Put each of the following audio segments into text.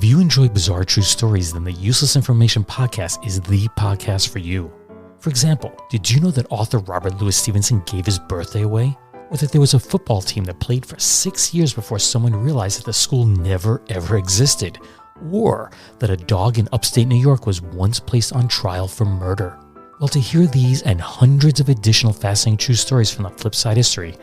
you enjoy bizarre true stories, then the Useless Information Podcast is the podcast for you. For example, did you know that author Robert Louis Stevenson gave his birthday away? Or that there was a football team that played for 6 years before someone realized that the school never ever existed? Or that a dog in upstate New York was once placed on trial for murder? Well, to hear these and hundreds of additional fascinating true stories from the flip side history,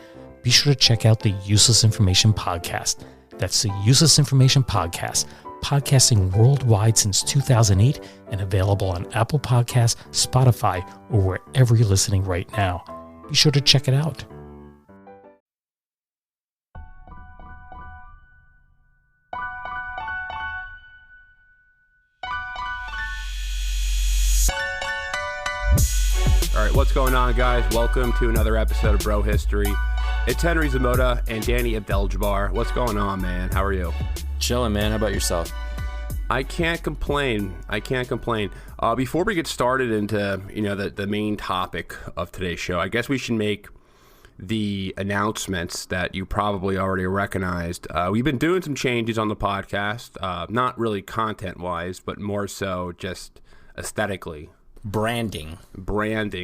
be sure to check out the Useless Information Podcast. That's the Useless Information Podcast, podcasting worldwide since 2008 and available on Apple Podcasts, Spotify, or wherever you're listening right now. Be sure to check it out. All right, what's going on, guys? Welcome to another episode of Bro History. It's Henry Zamota and Danny Abdel-Jabbar. What's going on, man? How are you? Chilling, man. How about yourself? I can't complain. Before we get started into the main topic of today's show, I guess we should make the announcements that you probably already recognized. We've been doing some changes on the podcast, not really content-wise, but more so just aesthetically. Branding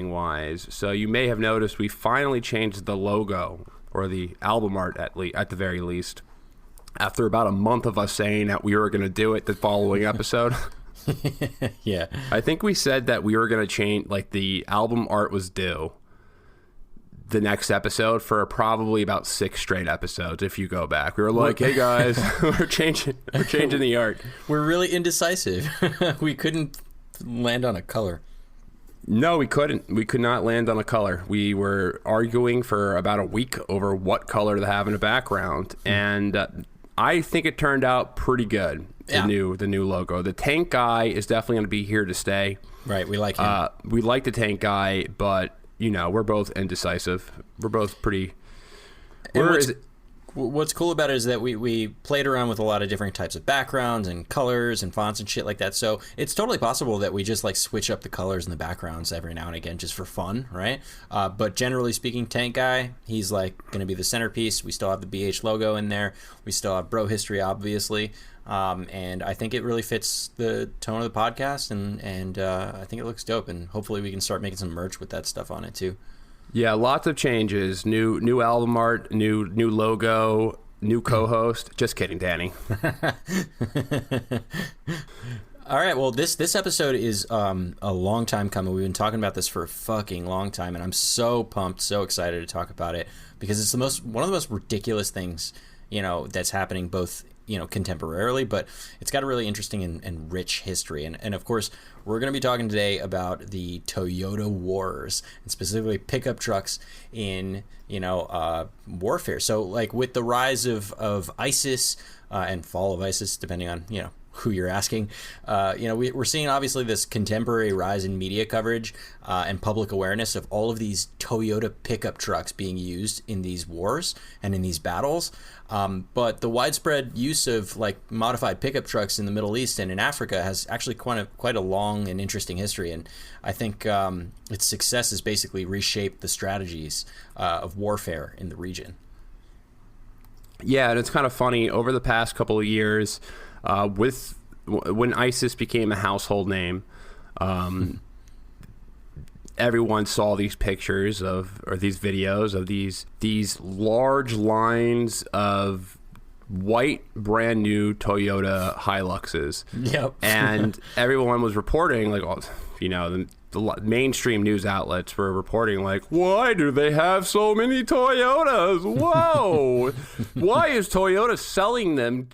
wise. So you may have noticed we finally changed the logo, or the album art at the very least, after about a month of us saying that we were going to do it the following episode. Yeah. I think we said that we were going to change, like, the album art was due the next episode for probably about 6 straight episodes. If you go back, we were like, hey guys, we're changing the art. We're really indecisive. We couldn't land on a color. No, we couldn't. We could not land on a color. We were arguing for about a week over what color to have in the background, and I think it turned out pretty good. The new logo. The tank guy is definitely going to be here to stay. Right, we like him. We like the tank guy, but we're both indecisive. We're both pretty. What's cool about it is that we played around with a lot of different types of backgrounds and colors and fonts and shit like that. So it's totally possible that we just like switch up the colors and the backgrounds every now and again just for fun, right? But generally speaking, Tank Guy, he's like going to be the centerpiece. We still have the BH logo in there. We still have Bro History, obviously. And I think it really fits the tone of the podcast, and I think it looks dope. And hopefully we can start making some merch with that stuff on it too. Yeah, lots of changes. New album art, new logo, new co-host. Just kidding, Danny. All right, well, this episode is a long time coming. We've been talking about this for a fucking long time, and I'm so pumped, so excited to talk about it because it's one of the most ridiculous things, that's happening both contemporarily, but it's got a really interesting and rich history. And of course, we're going to be talking today about the Toyota Wars, and specifically pickup trucks in, warfare. So, like, with the rise of ISIS and fall of ISIS, depending on, who you're asking, we're seeing obviously this contemporary rise in media coverage and public awareness of all of these Toyota pickup trucks being used in these wars and in these battles. But the widespread use of like modified pickup trucks in the Middle East and in Africa has actually quite a long and interesting history. And I think its success has basically reshaped the strategies of warfare in the region. Yeah, and it's kind of funny over the past couple of years, when ISIS became a household name, everyone saw these pictures or these videos of these large lines of white brand new Toyota Hiluxes. Yep. And everyone was reporting like, the mainstream news outlets were reporting like, why do they have so many Toyotas? Whoa. Why is Toyota selling them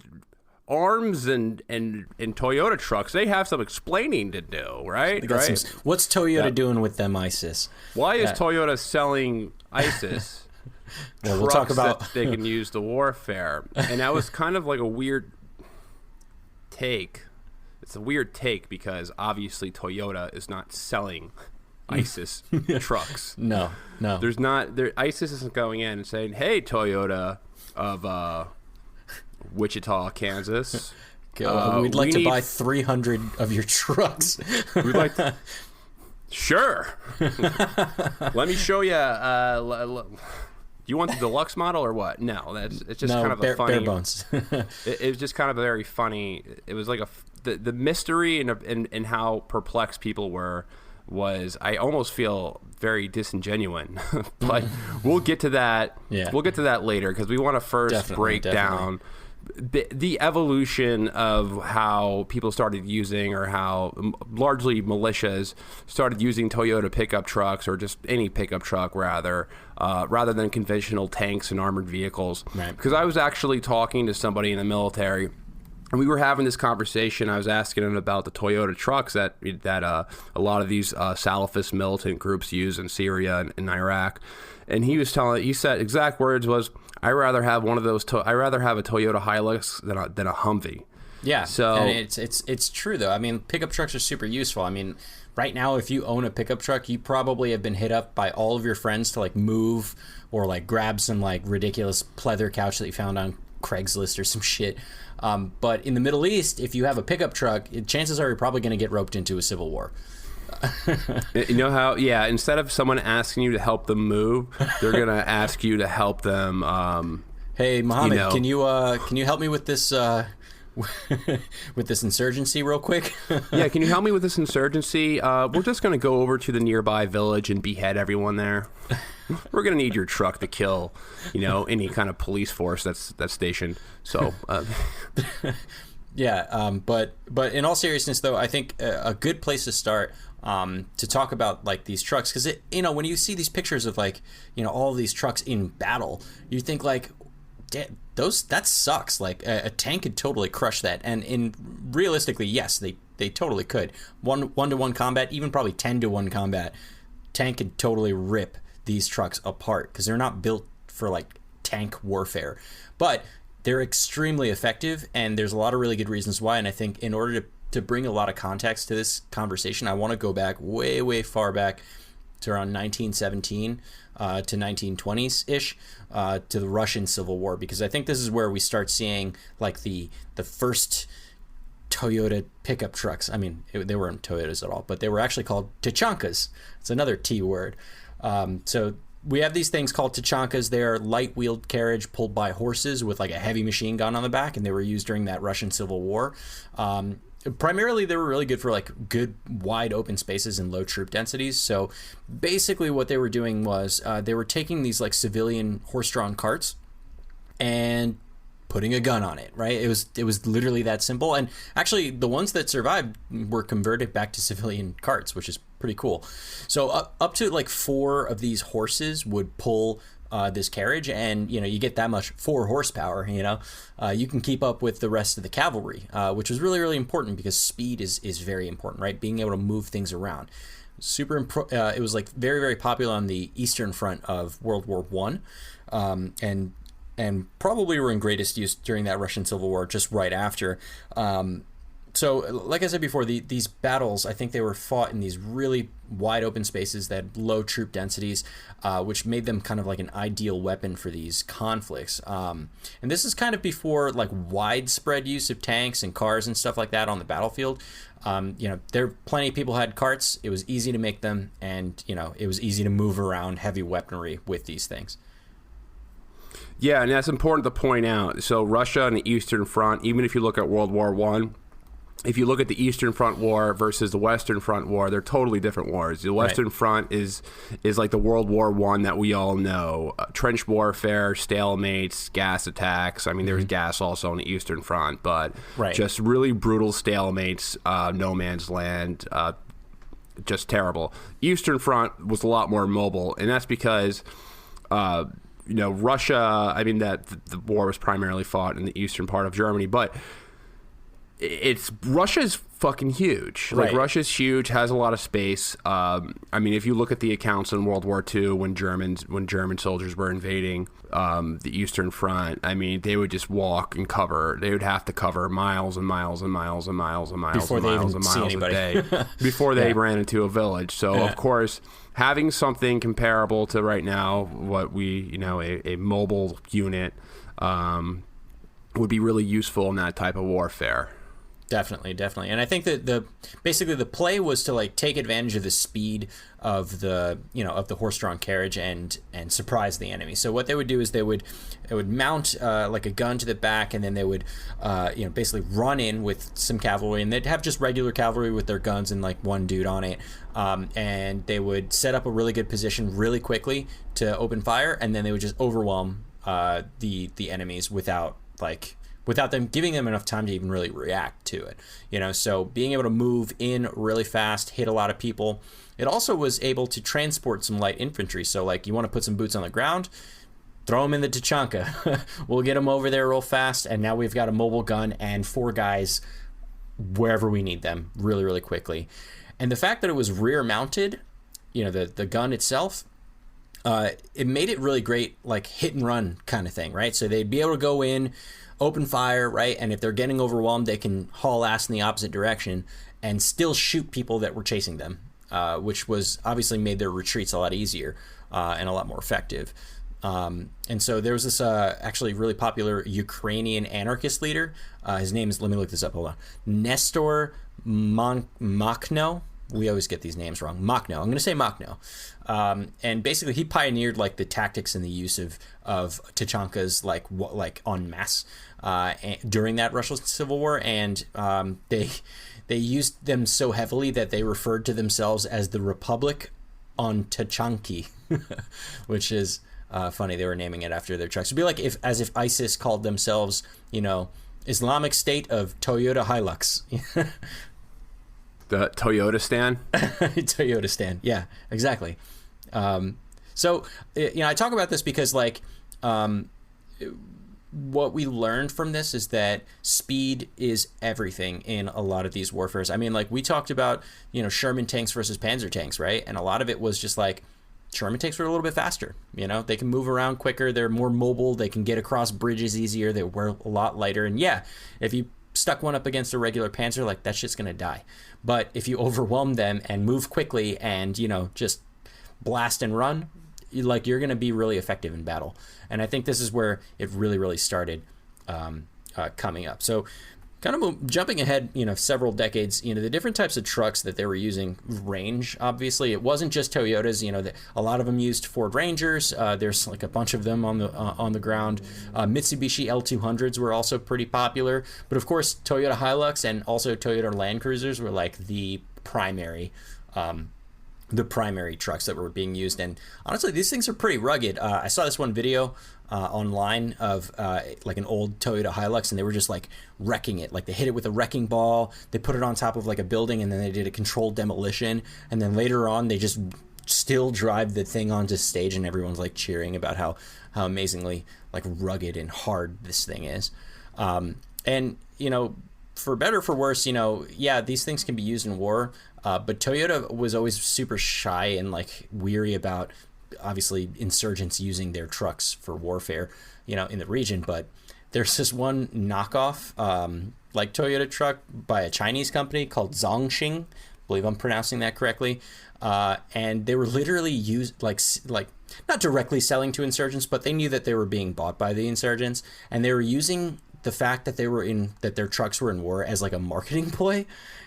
arms and Toyota trucks? They have some explaining to do, right? What's Toyota doing with them ISIS? Why is Toyota selling ISIS well, we'll talk about that they can use to warfare? And that was kind of like a weird take. It's a weird take because obviously Toyota is not selling ISIS trucks. No. There's not. ISIS isn't going in and saying, "Hey, Toyota of Wichita, Kansas, we'd like to buy 300 of your trucks." We'd like to. Sure. Let me show you. you want the deluxe model or what? No, it's just kind of a funny. Bare bones. It was just kind of a very funny. It was like the mystery and how perplexed people were was, I almost feel very disingenuous. But we'll get to that. Yeah. We'll get to that later because we want to first break down the evolution of how people started using, or how largely militias started using Toyota pickup trucks, or just any pickup truck rather than conventional tanks and armored vehicles. Right. Because I was actually talking to somebody in the military, and we were having this conversation. I was asking him about the Toyota trucks that a lot of these Salafist militant groups use in Syria and Iraq. And he said exact words was, "I rather have one of those. I rather have a Toyota Hilux than a Humvee." Yeah. So and it's true though. I mean, pickup trucks are super useful. I mean, right now, if you own a pickup truck, you probably have been hit up by all of your friends to like move or like grab some like ridiculous pleather couch that you found on Craigslist or some shit. But in the Middle East, if you have a pickup truck, chances are you're probably going to get roped into a civil war. You know how? Yeah. Instead of someone asking you to help them move, they're gonna ask you to help them. Hey, Mohammed, can you help me with this with this insurgency real quick? Yeah, can you help me with this insurgency? We're just gonna go over to the nearby village and behead everyone there. We're gonna need your truck to kill, any kind of police force that's stationed. So. Yeah, but in all seriousness, though, I think a good place to start to talk about like these trucks, because when you see these pictures of like all of these trucks in battle, you think like, that sucks. Like a tank could totally crush that, and realistically, yes, they totally could. 1-to-1 combat, even probably 10-to-1 combat, tank could totally rip these trucks apart because they're not built for like tank warfare, but they're extremely effective, and there's a lot of really good reasons why. And I think in order to bring a lot of context to this conversation, I want to go back way, way far back to around 1917 to 1920s-ish, to the Russian Civil War, because I think this is where we start seeing like the first Toyota pickup trucks. I mean, they weren't Toyotas at all, but they were actually called tachankas. It's another T word. So we have these things called tachankas. They are light-wheeled carriage pulled by horses with like a heavy machine gun on the back, and they were used during that Russian Civil War. Primarily, they were really good for like good wide open spaces and low troop densities. So basically what they were doing was they were taking these like civilian horse-drawn carts and putting a gun on it, right? It was literally that simple. And actually, the ones that survived were converted back to civilian carts, which is pretty cool. So up to like 4 of these horses would pull this carriage, and you get that much 4 horsepower. You can keep up with the rest of the cavalry, which was really, really important because speed is very important, right? Being able to move things around. It was like very, very popular on the Eastern Front of World War I, and probably were in greatest use during that Russian Civil War, just right after. So, like I said before, these battles, I think they were fought in these really wide open spaces that had low troop densities, which made them kind of like an ideal weapon for these conflicts. And this is kind of before like widespread use of tanks and cars and stuff like that on the battlefield. Plenty of people had carts. It was easy to make them, and it was easy to move around heavy weaponry with these things. Yeah, and that's important to point out. So Russia and the Eastern Front, even if you look at World War I, if you look at the Eastern Front War versus the Western Front War, they're totally different wars. The Western Front is like the World War I that we all know. Trench warfare, stalemates, gas attacks. I mean, there's gas also on the Eastern Front, but just really brutal stalemates, no man's land, just terrible. Eastern Front was a lot more mobile, and that's because Russia, I mean, that the war was primarily fought in the eastern part of Germany, but Russia's fucking huge. Like, Russia's huge, has a lot of space. I mean, if you look at the accounts in World War II when German soldiers were invading the Eastern Front, I mean, they would just walk and cover. They would have to cover miles and miles and miles and miles and miles before and miles and miles a day before they ran into a village. So, of course, having something comparable to right now, what a mobile unit would be really useful in that type of warfare. Definitely. And I think that basically the play was to like take advantage of the speed of the horse-drawn carriage and surprise the enemy. So what they would do is they would mount like a gun to the back, and then they would basically run in with some cavalry, and they'd have just regular cavalry with their guns and like one dude on it, and they would set up a really good position really quickly to open fire, and then they would just overwhelm the enemies without them giving them enough time to even really react to it. So being able to move in really fast, hit a lot of people. It also was able to transport some light infantry. So like you want to put some boots on the ground, throw them in the Tachanka. We'll get them over there real fast, and now we've got a mobile gun and 4 guys wherever we need them really, really quickly. And the fact that it was rear mounted, the gun itself, it made it really great, like hit and run kind of thing, right? So they'd be able to go in, open fire, right? And if they're getting overwhelmed, they can haul ass in the opposite direction and still shoot people that were chasing them, which was obviously made their retreats a lot easier and a lot more effective. And so there was this actually really popular Ukrainian anarchist leader. His name is, let me look this up, hold on. Nestor Makhno. We always get these names wrong. Makhno. I'm going to say Makhno. And basically he pioneered like the tactics and the use of Tachankas like en masse during that Russian Civil War, and they used them so heavily that they referred to themselves as the Republic on Tachanki, which is funny. They were naming it after their trucks. It'd be like as if ISIS called themselves, Islamic State of Toyota Hilux. The Toyota stand? Toyota stand. Yeah, exactly. So, I talk about this because, like, what we learned from this is that speed is everything in a lot of these warfares. I mean, like, we talked about, Sherman tanks versus Panzer tanks, right? And a lot of it was just like, Sherman tanks were a little bit faster. They can move around quicker. They're more mobile. They can get across bridges easier. They were a lot lighter. And yeah, if you stuck one up against a regular Panzer, like, that shit's gonna die. But if you overwhelm them and move quickly and just blast and run, you're gonna be really effective in battle. And I think this is where it really, really started coming up. So kind of jumping ahead, several decades, the different types of trucks that they were using range. Obviously, it wasn't just Toyotas. A lot of them used Ford Rangers. There's like a bunch of them on the ground. Mitsubishi L200s were also pretty popular. But of course, Toyota Hilux and also Toyota Land Cruisers were like the primary trucks that were being used. And honestly, these things are pretty rugged. I saw this one video online of like an old Toyota Hilux, and they were just like wrecking it. Like they hit it with a wrecking ball, they put it on top of like a building, and then they did a controlled demolition, and then later on they just still drive the thing onto stage, and everyone's like cheering about how amazingly like rugged and hard this thing is. And for better or for worse, yeah, these things can be used in war, but Toyota was always super shy and like weary about obviously insurgents using their trucks for warfare, in the region. But there's this one knockoff like Toyota truck by a Chinese company called Zhongxing. I believe I'm pronouncing that correctly. And they were literally used like not directly selling to insurgents, but they knew that they were being bought by the insurgents, and they were using the fact that their trucks were in war as like a marketing ploy,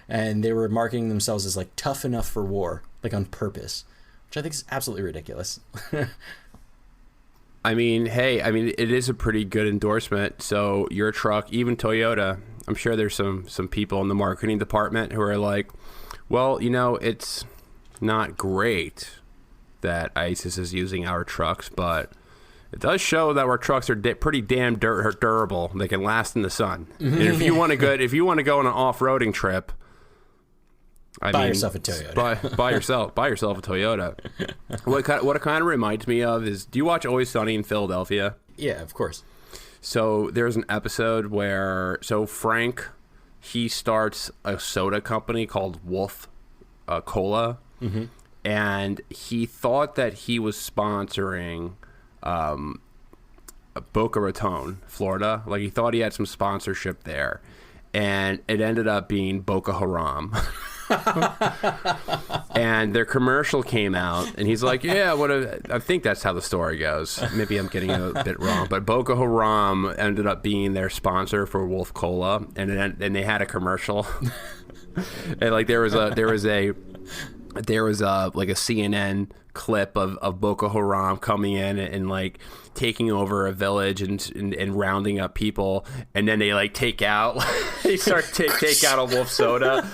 and they were marketing themselves as like tough enough for war, like on purpose, which I think is absolutely ridiculous. I mean, hey, it is a pretty good endorsement. So your truck, even Toyota, I'm sure there's some people in the marketing department who are like, well, it's not great that ISIS is using our trucks, but it does show that our trucks are pretty damn durable. They can last in the sun. And if you want to go on an off-roading trip, buy yourself a Toyota. buy yourself a Toyota. What it kind of reminds me of is, do you watch Always Sunny in Philadelphia? Yeah, of course. So there's an episode where Frank, he starts a soda company called Wolf Cola, and he thought that he was sponsoring Boca Raton, Florida. Like he thought he had some sponsorship there, and it ended up being Boko Haram. And their commercial came out, and he's like, yeah, I think that's how the story goes. Maybe I'm getting it a bit wrong, but Boko Haram ended up being their sponsor for Wolf Cola, and then they had a commercial. And like there was a like a CNN clip of Boko Haram coming in and like taking over a village and rounding up people, and then they like take out they start take out a wolf soda.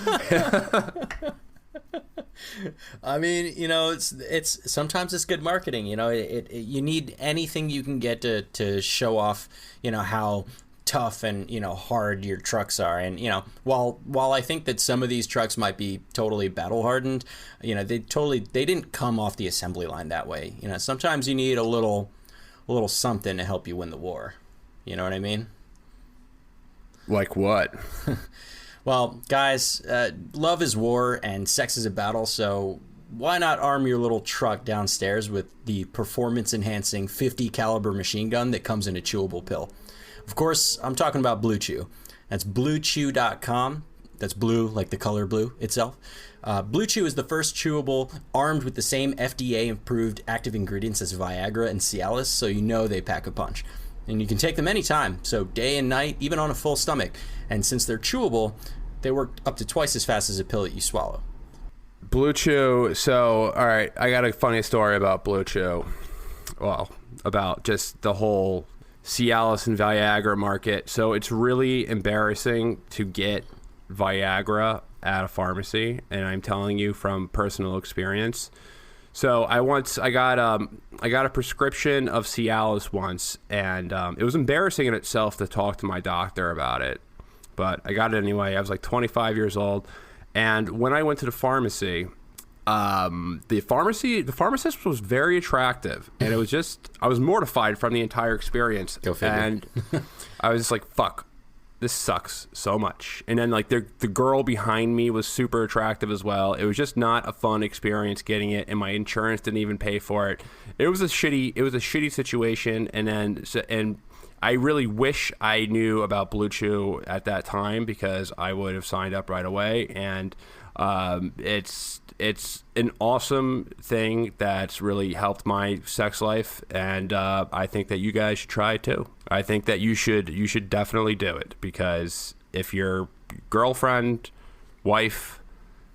I mean, it's sometimes it's good marketing. You need anything you can get to show off, how tough and hard your trucks are. And while I think that some of these trucks might be totally battle hardened, they didn't come off the assembly line that way. Sometimes you need a little something to help you win the war. You know what I mean? Like what? Well, guys, love is war and sex is a battle, so why not arm your little truck downstairs with the performance-enhancing 50 caliber machine gun that comes in a chewable pill? Of course, I'm talking about Blue Chew. That's bluechew.com. That's blue, like the color blue itself. Blue Chew is the first chewable armed with the same FDA-approved active ingredients as Viagra and Cialis, so they pack a punch. And you can take them anytime, so day and night, even on a full stomach. And since they're chewable, they work up to twice as fast as a pill that you swallow. Blue Chew. So, all right, I got a funny story about Blue Chew. Well, about just the whole Cialis and Viagra market. So it's really embarrassing to get Viagra at a pharmacy, and I'm telling you from personal experience. So I got a prescription of Cialis once, and it was embarrassing in itself to talk to my doctor about it, but I got it anyway. I was like 25 years old, and when I went to the pharmacy, the pharmacist was very attractive, and it was just, I was mortified from the entire experience. Go figure. And I was just like, fuck, this sucks so much. And then like the girl behind me was super attractive as well. It was just not a fun experience getting it, and my insurance didn't even pay for it. It was a shitty situation. And I really wish I knew about Blue Chew at that time, because I would have signed up right away. And it's an awesome thing that's really helped my sex life, and I think that you guys should try it too. I think that you should definitely do it, because if your girlfriend, wife,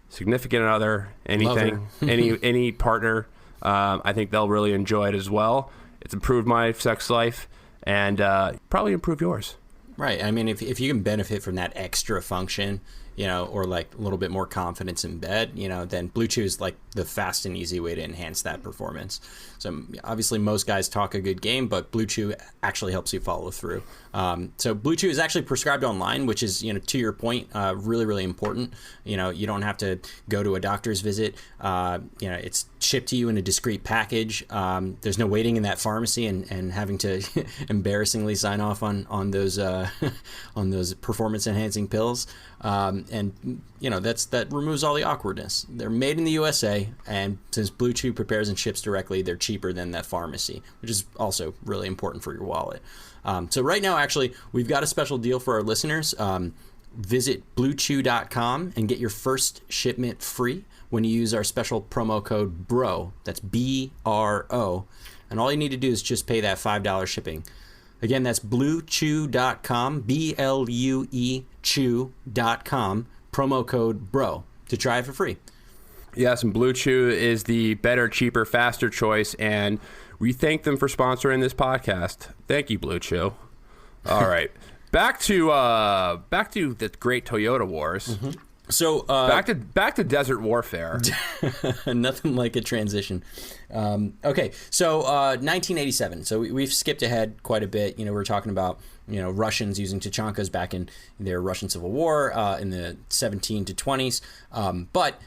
significant other, anything, any partner, I think they'll really enjoy it as well. It's improved my sex life, and probably improve yours. Right. I mean, if you can benefit from that extra function, or like a little bit more confidence in bed, then Blue Chew is like the fast and easy way to enhance that performance. So obviously most guys talk a good game, but Blue Chew actually helps you follow through. So Blue Chew is actually prescribed online, which is, to your point, really, really important. You don't have to go to a doctor's visit. It's shipped to you in a discreet package. There's no waiting in that pharmacy and having to embarrassingly sign off on those on those performance enhancing pills. That removes all the awkwardness. They're made in the USA, and since Blue Chew prepares and ships directly, they're cheaper than that pharmacy, which is also really important for your wallet. So right now, actually, we've got a special deal for our listeners. Visit bluechew.com and get your first shipment free when you use our special promo code BRO. That's BRO. And all you need to do is just pay that $5 shipping. Again, that's bluechew.com, BLUE chew.com, promo code BRO to try it for free. Yes, and Blue Chew is the better, cheaper, faster choice, and we thank them for sponsoring this podcast. Thank you, Blue Chew. All right, back to the great Toyota wars. Mm-hmm. So back to desert warfare. Nothing like a transition. Okay, so 1987. So we've skipped ahead quite a bit. We're talking about Russians using Tachankas back in their Russian Civil War in the 17 to 20s. But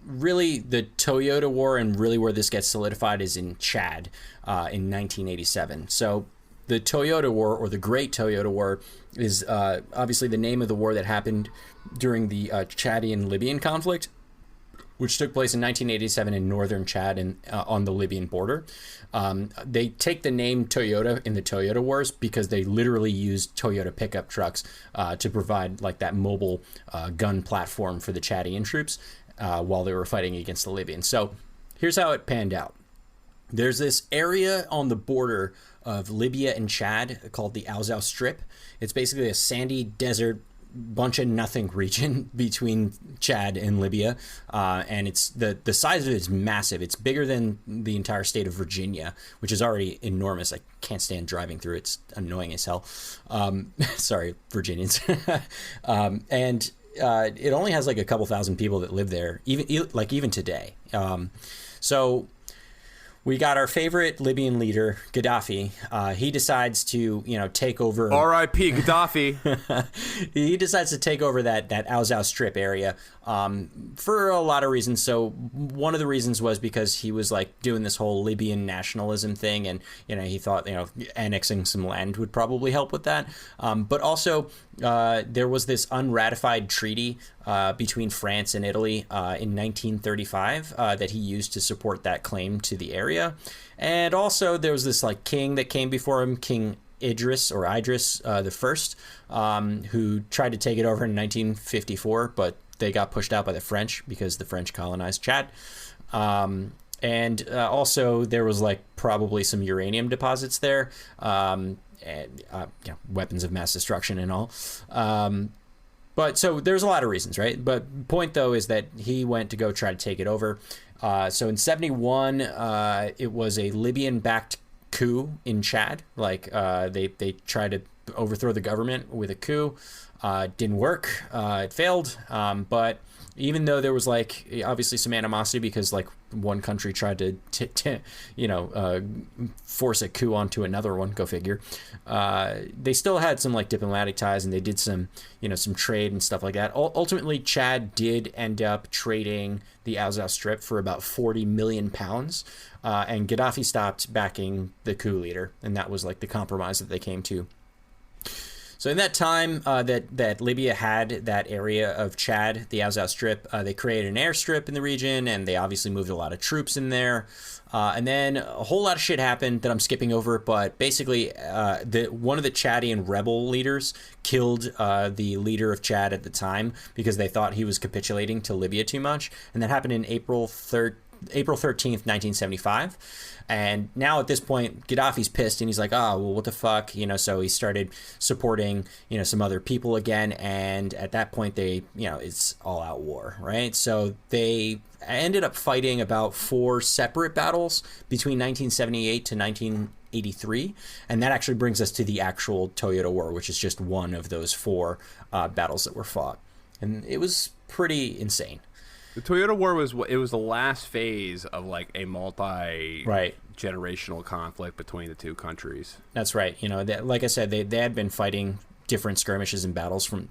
really, the Toyota War and really where this gets solidified is in Chad in 1987. So the Toyota War, or the Great Toyota War, is obviously the name of the war that happened during the Chadian Libyan conflict. which took place in 1987 in northern Chad and on the Libyan border. They take the name Toyota in the Toyota Wars because they literally used Toyota pickup trucks to provide like that mobile gun platform for the Chadian troops while they were fighting against the Libyans. So here's how it panned out. There's this area on the border of Libya and Chad called the Al-Zaw Strip. It's basically a sandy desert, bunch of nothing region between Chad and Libya, and it's the size of it is massive. It's bigger than the entire state of Virginia, which is already enormous. I can't stand driving through it. It's annoying as hell. Sorry, Virginians. And it only has like a couple thousand people that live there, even today. So we got our favorite Libyan leader, Gaddafi. He decides to, take over. R.I.P. Gaddafi. He decides to take over that Al-Zaw Strip area for a lot of reasons. So one of the reasons was because he was like doing this whole Libyan nationalism thing, and he thought annexing some land would probably help with that. But also there was this unratified treaty between France and Italy in 1935 that he used to support that claim to the area. And also there was this like king that came before him, King Idris the First, who tried to take it over in 1954, but they got pushed out by the French because the French colonized Chad. And also there was like probably some uranium deposits there, and weapons of mass destruction and all. But so there's a lot of reasons, right? But point though is that he went to go try to take it over. So in 71, it was a Libyan-backed coup in Chad. Like they tried to overthrow the government with a coup. Didn't work. It failed. But even though there was like obviously some animosity because like one country tried to force a coup onto another one, go figure, they still had some like diplomatic ties, and they did some some trade and stuff like that. Ultimately, Chad did end up trading the Al-Zaw Strip for about 40 million pounds, and Gaddafi stopped backing the coup leader, and that was like the compromise that they came to. So in that time that Libya had that area of Chad, the Al-Zaw Strip, they created an airstrip in the region, and they obviously moved a lot of troops in there. And then a whole lot of shit happened that I'm skipping over, but basically one of the Chadian rebel leaders killed the leader of Chad at the time because they thought he was capitulating to Libya too much. And that happened in April 13th, 1975. And now at this point, Gaddafi's pissed, and he's like, oh, well, what the fuck? So he started supporting, some other people again. And at that point, it's all out war, right? So they ended up fighting about 4 separate battles between 1978 to 1983. And that actually brings us to the actual Toyota War, which is just one of those 4 battles that were fought. And it was pretty insane. The Toyota War was the last phase of like a multi-generational conflict between the two countries. That's right. Like I said, they had been fighting different skirmishes and battles from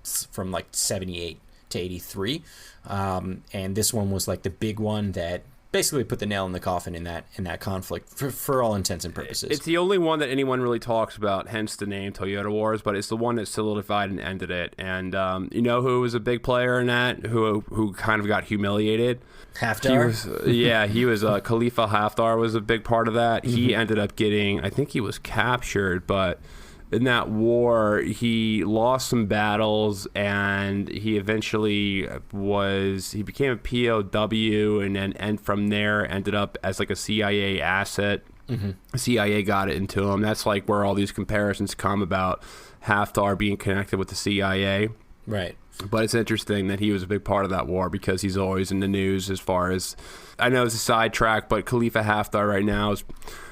like 78 to 83, and this one was like the big one that basically put the nail in the coffin in that conflict for all intents and purposes. It's the only one that anyone really talks about, hence the name Toyota Wars, but it's the one that solidified and ended it. And who was a big player in that, who kind of got humiliated? Haftar? He was Khalifa Haftar was a big part of that. Mm-hmm. He ended up I think he was captured, but in that war, he lost some battles, and he eventually became a POW, and from there ended up as like a CIA asset. Mm-hmm. CIA got it into him. That's like where all these comparisons come about Haftar being connected with the CIA. Right. But it's interesting that he was a big part of that war because he's always in the news as far as, I know it's a sidetrack, but Khalifa Haftar right now is,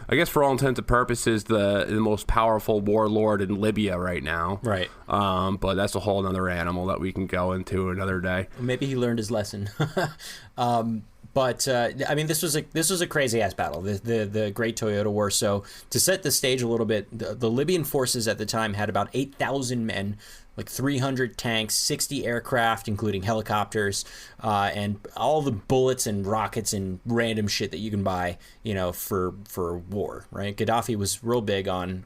I guess for all intents and purposes, the most powerful warlord in Libya right now. Right. But that's a whole other animal that we can go into another day. Maybe he learned his lesson. But this was a crazy ass battle, the Great Toyota War. So to set the stage a little bit, the Libyan forces at the time had about 8,000 men like 300 tanks, 60 aircraft, including helicopters, and all the bullets and rockets and random shit that you can buy, for war, right? Gaddafi was real big on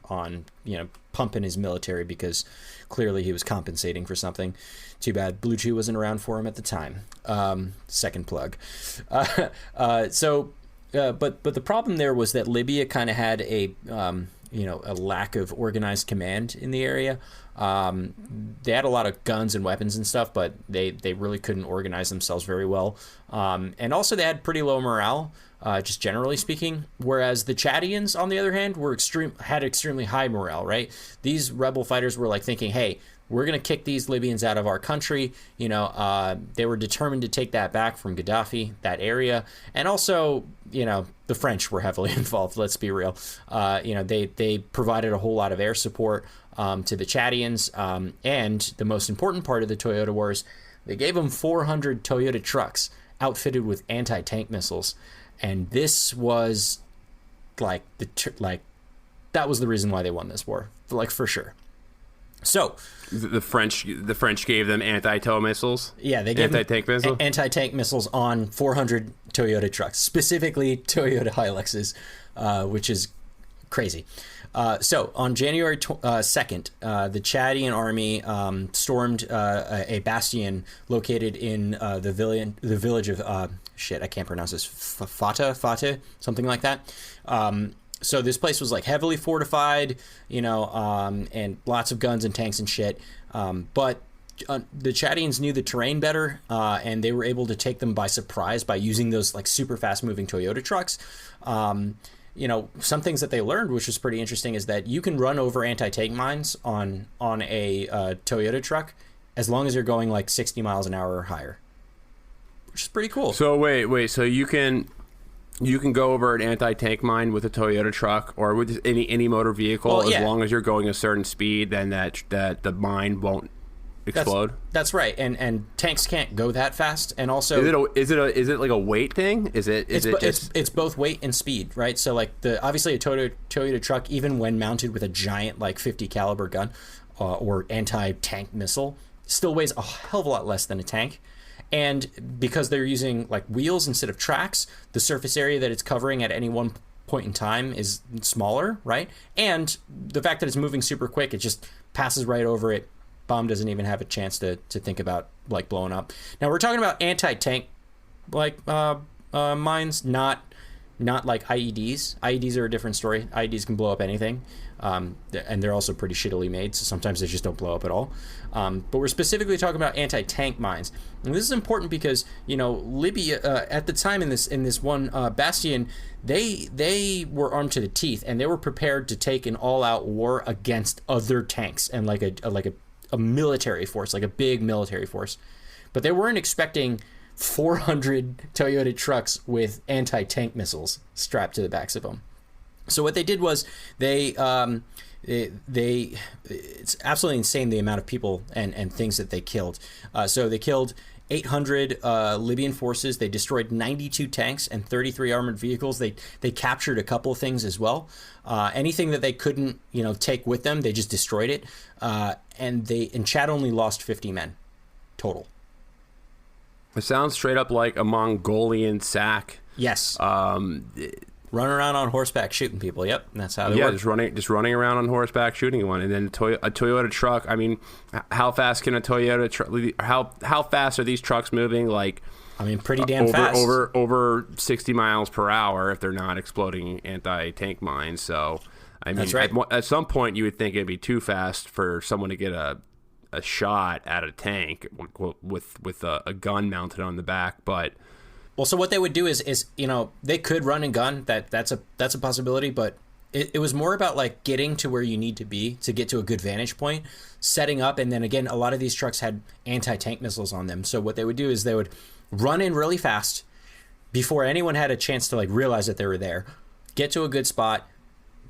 pumping his military because clearly he was compensating for something. Too bad Blue Chew wasn't around for him at the time. Second plug. But the problem there was that Libya kind of had a lack of organized command in the area. They had a lot of guns and weapons and stuff, but they really couldn't organize themselves very well. And also they had pretty low morale, just generally speaking. Whereas the Chadians, on the other hand, had extremely high morale, right? These rebel fighters were like thinking, hey, we're going to kick these Libyans out of our country. They were determined to take that back from Gaddafi, that area. And also, the French were heavily involved, let's be real. They provided a whole lot of air support to the Chadians. And the most important part of the Toyota Wars, they gave them 400 Toyota trucks outfitted with anti-tank missiles. And this was that was the reason why they won this war, for sure. So the French gave them anti-tow missiles. Yeah, they gave anti-tank missiles. Anti-tank missiles on 400 Toyota trucks, specifically Toyota Hiluxes, which is crazy. So on January 2nd, the Chadian army stormed a bastion located in the village of I can't pronounce this, Fateh, something like that. So this place was heavily fortified, and lots of guns and tanks and shit. But the Chadians knew the terrain better, and they were able to take them by surprise by using those super fast moving Toyota trucks. Some things that they learned, which was pretty interesting, is that you can run over anti-tank mines on a Toyota truck as long as you're going 60 miles an hour or higher, which is pretty cool. So wait, so you can go over an anti-tank mine with a Toyota truck or with any motor vehicle as long as you're going a certain speed, then that the mine won't explode. That's right, and tanks can't go that fast. And also, is it like a weight thing? It's both weight and speed, right? So obviously a Toyota truck, even when mounted with a giant 50 caliber gun or anti-tank missile, still weighs a hell of a lot less than a tank. And because they're using wheels instead of tracks, the surface area that it's covering at any one point in time is smaller, right? And the fact that it's moving super quick, it just passes right over it. Bomb doesn't even have a chance to think about blowing up. Now we're talking about anti-tank mines, not IEDs. IEDs are a different story. IEDs can blow up anything, and they're also pretty shittily made, so sometimes they just don't blow up at all. But we're specifically talking about anti-tank mines, and this is important because Libya at the time in this one bastion, they were armed to the teeth, and they were prepared to take an all-out war against other tanks and a military force, a big military force. But they weren't expecting 400 Toyota trucks with anti-tank missiles strapped to the backs of them. So what they did was it's absolutely insane the amount of people and things that they killed. So they killed 800 Libyan forces. They destroyed 92 tanks and 33 armored vehicles. They captured a couple of things as well. Anything that they couldn't take with them, they just destroyed it. And Chad only lost 50 men total. It sounds straight up like a Mongolian sack. Yes. Running around on horseback shooting people. Yep, that's how they work. just running around on horseback shooting one, and then a Toyota truck. I mean, how fast can a Toyota truck? How fast are these trucks moving? Pretty damn fast. Over 60 miles per hour if they're not exploding anti-tank mines. So, that's right. At some point you would think it'd be too fast for someone to get a shot at a tank with a gun mounted on the back, but. Well, so what they would do is they could run and gun. That's a possibility, but it was more about getting to where you need to be to get to a good vantage point, setting up, and then again, a lot of these trucks had anti-tank missiles on them. So what they would do is they would run in really fast before anyone had a chance to realize that they were there, get to a good spot,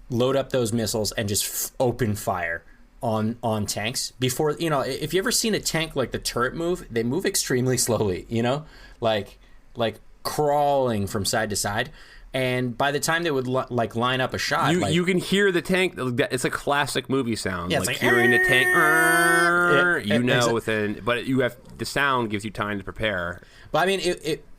load up those missiles, and just open fire on tanks. Before if you ever seen a tank the turret move, they move extremely slowly. Like crawling from side to side. And by the time they would line up a shot, you can hear the tank. It's a classic movie sound. Yeah, like it's hearing the tank. Within, but you have the sound gives you time to prepare. But I mean,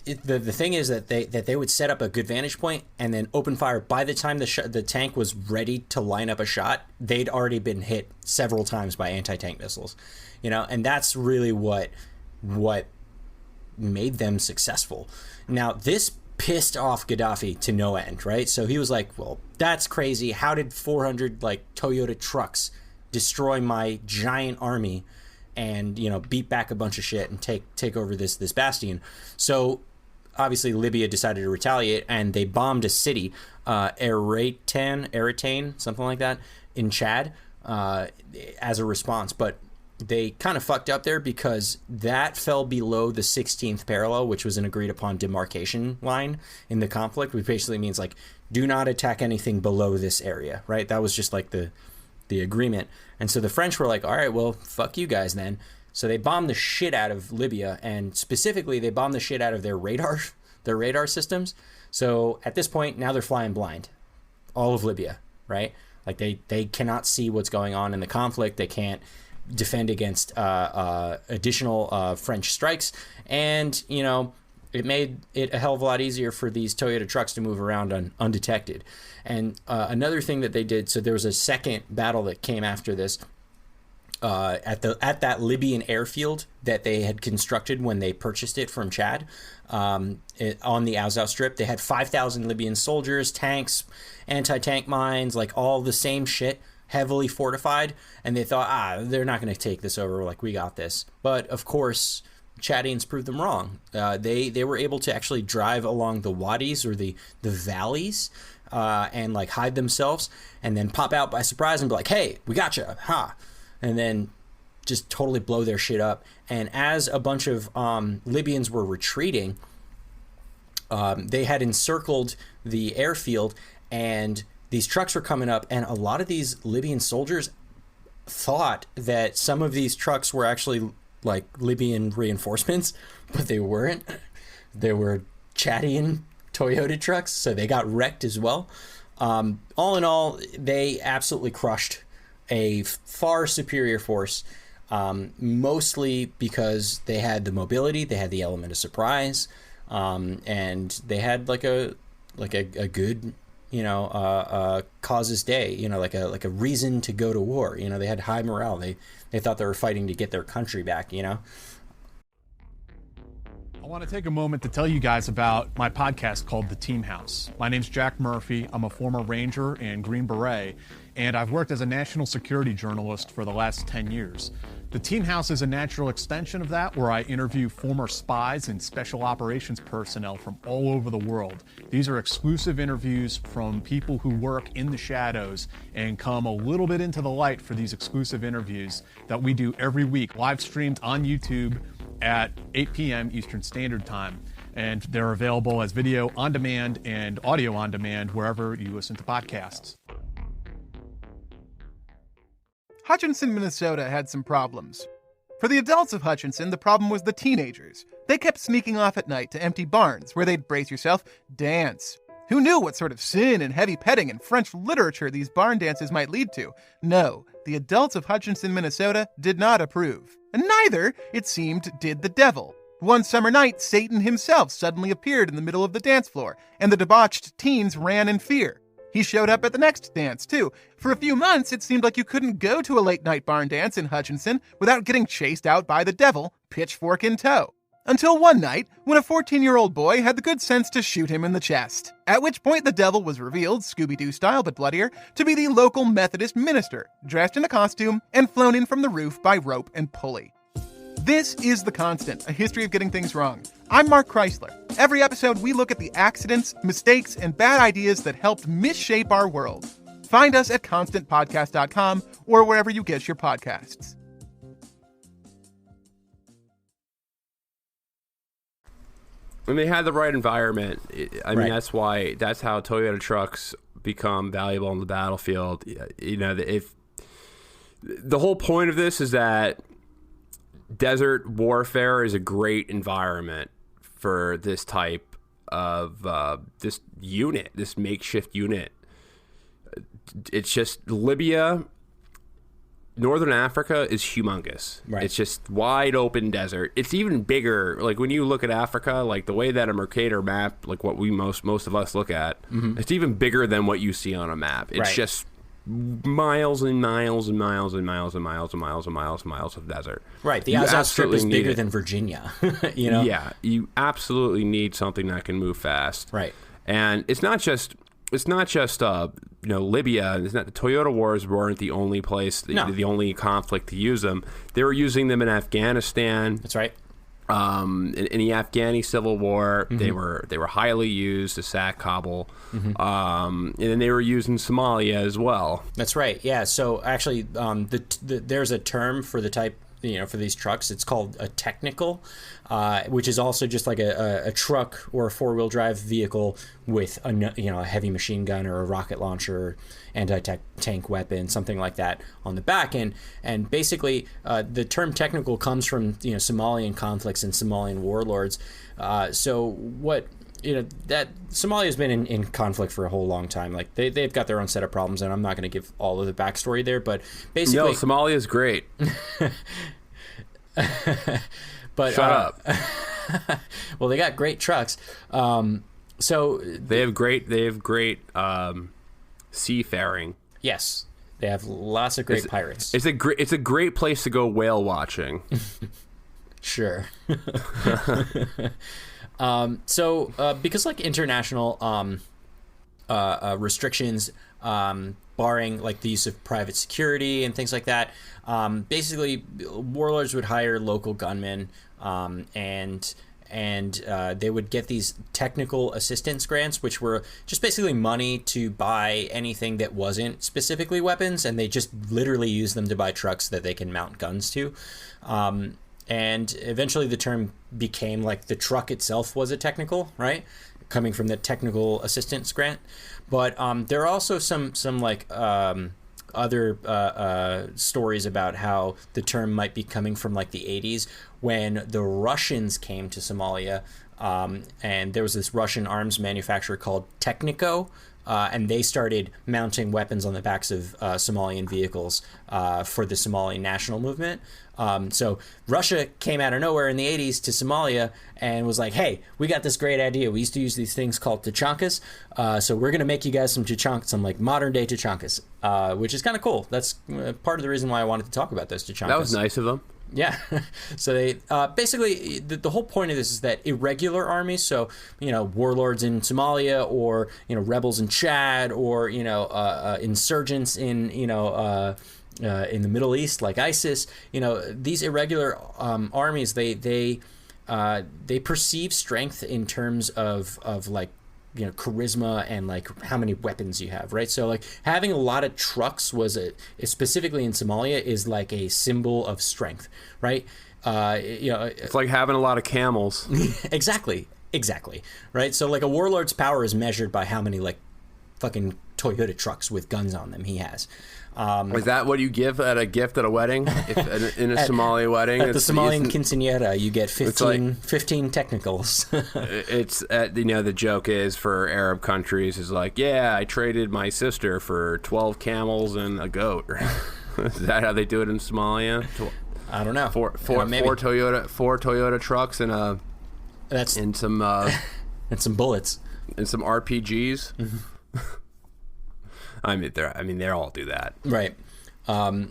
the thing is that they would set up a good vantage point and then open fire. By the time the tank was ready to line up a shot, they'd already been hit several times by anti-tank missiles. And that's really what made them successful. Now, this pissed off Gaddafi to no end, right? So he was like, well, that's crazy. How did 400 Toyota trucks destroy my giant army and beat back a bunch of shit and take over this bastion? So obviously Libya decided to retaliate, and they bombed a city, Eritane, something like that, in Chad, as a response. But they kind of fucked up there because that fell below the 16th parallel, which was an agreed upon demarcation line in the conflict, which basically means do not attack anything below this area, right? That was just the agreement. And so the French were like, all right, well, fuck you guys then. So they bombed the shit out of Libya, and specifically they bombed the shit out of their radar systems. So at this point, now they're flying blind, all of Libya, right? They cannot see what's going on in the conflict. They can't defend against additional French strikes, and it made it a hell of a lot easier for these Toyota trucks to move around undetected. And another thing that they did, so there was a second battle that came after this at that Libyan airfield that they had constructed when they purchased it from Chad, on the Azov Strip. They had 5,000 Libyan soldiers, tanks, anti-tank mines, all the same shit, heavily fortified, and they thought, they're not going to take this over, we got this. But of course, Chadians proved them wrong. They were able to actually drive along the wadis, or the valleys, and hide themselves, and then pop out by surprise and be like, hey, we got you, ha, and then just totally blow their shit up. And as a bunch of Libyans were retreating, they had encircled the airfield, and these trucks were coming up, and a lot of these Libyan soldiers thought that some of these trucks were actually Libyan reinforcements, but they weren't. They were Chadian Toyota trucks, so they got wrecked as well. All in all, they absolutely crushed a far superior force, mostly because they had the mobility, they had the element of surprise, and they had a good causes day, like a reason to go to war. They had high morale. They thought they were fighting to get their country back. I want to take a moment to tell you guys about my podcast called The Team House. My name's Jack Murphy. I'm a former Ranger and Green Beret, and I've worked as a national security journalist for the last 10 years. The Team House is a natural extension of that, where I interview former spies and special operations personnel from all over the world. These are exclusive interviews from people who work in the shadows and come a little bit into the light for these exclusive interviews that we do every week, live streamed on YouTube at 8 p.m. Eastern Standard Time. And they're available as video on demand and audio on demand wherever you listen to podcasts. Hutchinson, Minnesota had some problems. For the adults of Hutchinson, the problem was the teenagers. They kept sneaking off at night to empty barns where they'd, brace yourself, dance. Who knew what sort of sin and heavy petting and French literature these barn dances might lead to? No, the adults of Hutchinson, Minnesota did not approve. And neither, it seemed, did the devil. One summer night, Satan himself suddenly appeared in the middle of the dance floor, and the debauched teens ran in fear. He showed up at the next dance, too. For a few months, it seemed like you couldn't go to a late-night barn dance in Hutchinson without getting chased out by the devil, pitchfork in tow. Until one night, when a 14-year-old boy had the good sense to shoot him in the chest. At which point the devil was revealed, Scooby-Doo style but bloodier, to be the local Methodist minister, dressed in a costume and flown in from the roof by rope and pulley. This is The Constant, a history of getting things wrong. I'm Mark Chrysler. Every episode, we look at the accidents, mistakes, and bad ideas that helped misshape our world. Find us at constantpodcast.com or wherever you get your podcasts. When they had the right environment, I mean, Right. that's how Toyota trucks become valuable on the battlefield. If the whole point of this is that desert warfare is a great environment for this type this unit, this makeshift unit. It's just Libya. Northern Africa is humongous. Right. It's just wide open desert. It's even bigger. Like when you look at Africa, like the way that a Mercator map, like what we most of us look at, it's even bigger than what you see on a map. It's just miles and miles and miles and miles and miles and miles and miles and miles of desert. Right. The Azov Strip is bigger than Virginia. You know? Yeah. You absolutely need something that can move fast. Right. And it's not just Libya. It's not, the Toyota Wars weren't the only place, the only conflict to use them. They were using them in Afghanistan. That's right. In the Afghani Civil War, they were highly used to sack Kabul, and then they were used in Somalia as well. That's right. Yeah. So actually, there's a term for the type, for these trucks. It's called a technical, which is also just like a truck or a 4-wheel drive vehicle with a heavy machine gun or a rocket launcher, anti-tank weapon, something like that on the back. And basically, the term technical comes from Somalian conflicts and Somalian warlords. So what that Somalia's been in conflict for a whole long time. Like they've got their own set of problems, and I'm not going to give all of the backstory there, but basically, Somalia's great. But shut up. Well, they got great trucks. So they have great seafaring. Yes, they have lots of great pirates. It's a great place to go whale watching. Sure. So because like international restrictions, barring like the use of private security and things like that, basically warlords would hire local gunmen, and they would get these technical assistance grants, which were just basically money to buy anything that wasn't specifically weapons, and they just literally use them to buy trucks that they can mount guns to. And eventually the term became like the truck itself was a technical, right? Coming from the technical assistance grant. But there are also some like other stories about how the term might be coming from like the 80s when the Russians came to Somalia, and there was this Russian arms manufacturer called Technico, and they started mounting weapons on the backs of Somalian vehicles for the Somali national movement. So Russia came out of nowhere in the 80s to Somalia and was like, hey, we got this great idea. We used to use these things called tachankas. So we're going to make you guys some tachankas, some like modern day tachankas, which is kind of cool. That's part of the reason why I wanted to talk about those tachankas. That was nice of them. Yeah. So they basically the whole point of this is that irregular armies, so warlords in Somalia, or rebels in Chad, or insurgents in in the Middle East like ISIS, these irregular armies, they perceive strength in terms of like charisma and like how many weapons you have, right? So like having a lot of trucks specifically in Somalia is like a symbol of strength, right? It's like having a lot of camels. Exactly, right? So like a warlord's power is measured by how many like fucking Toyota trucks with guns on them he has. Is that what you give at a gift at a wedding? In a Somali wedding? At the Somalian quinceañera, you get 15 technicals. It's the joke is for Arab countries is like, yeah, I traded my sister for 12 camels and a goat. Is that how they do it in Somalia? I don't know. Four Toyota trucks and some and some bullets and some RPGs. I mean, they all do that, right? Well,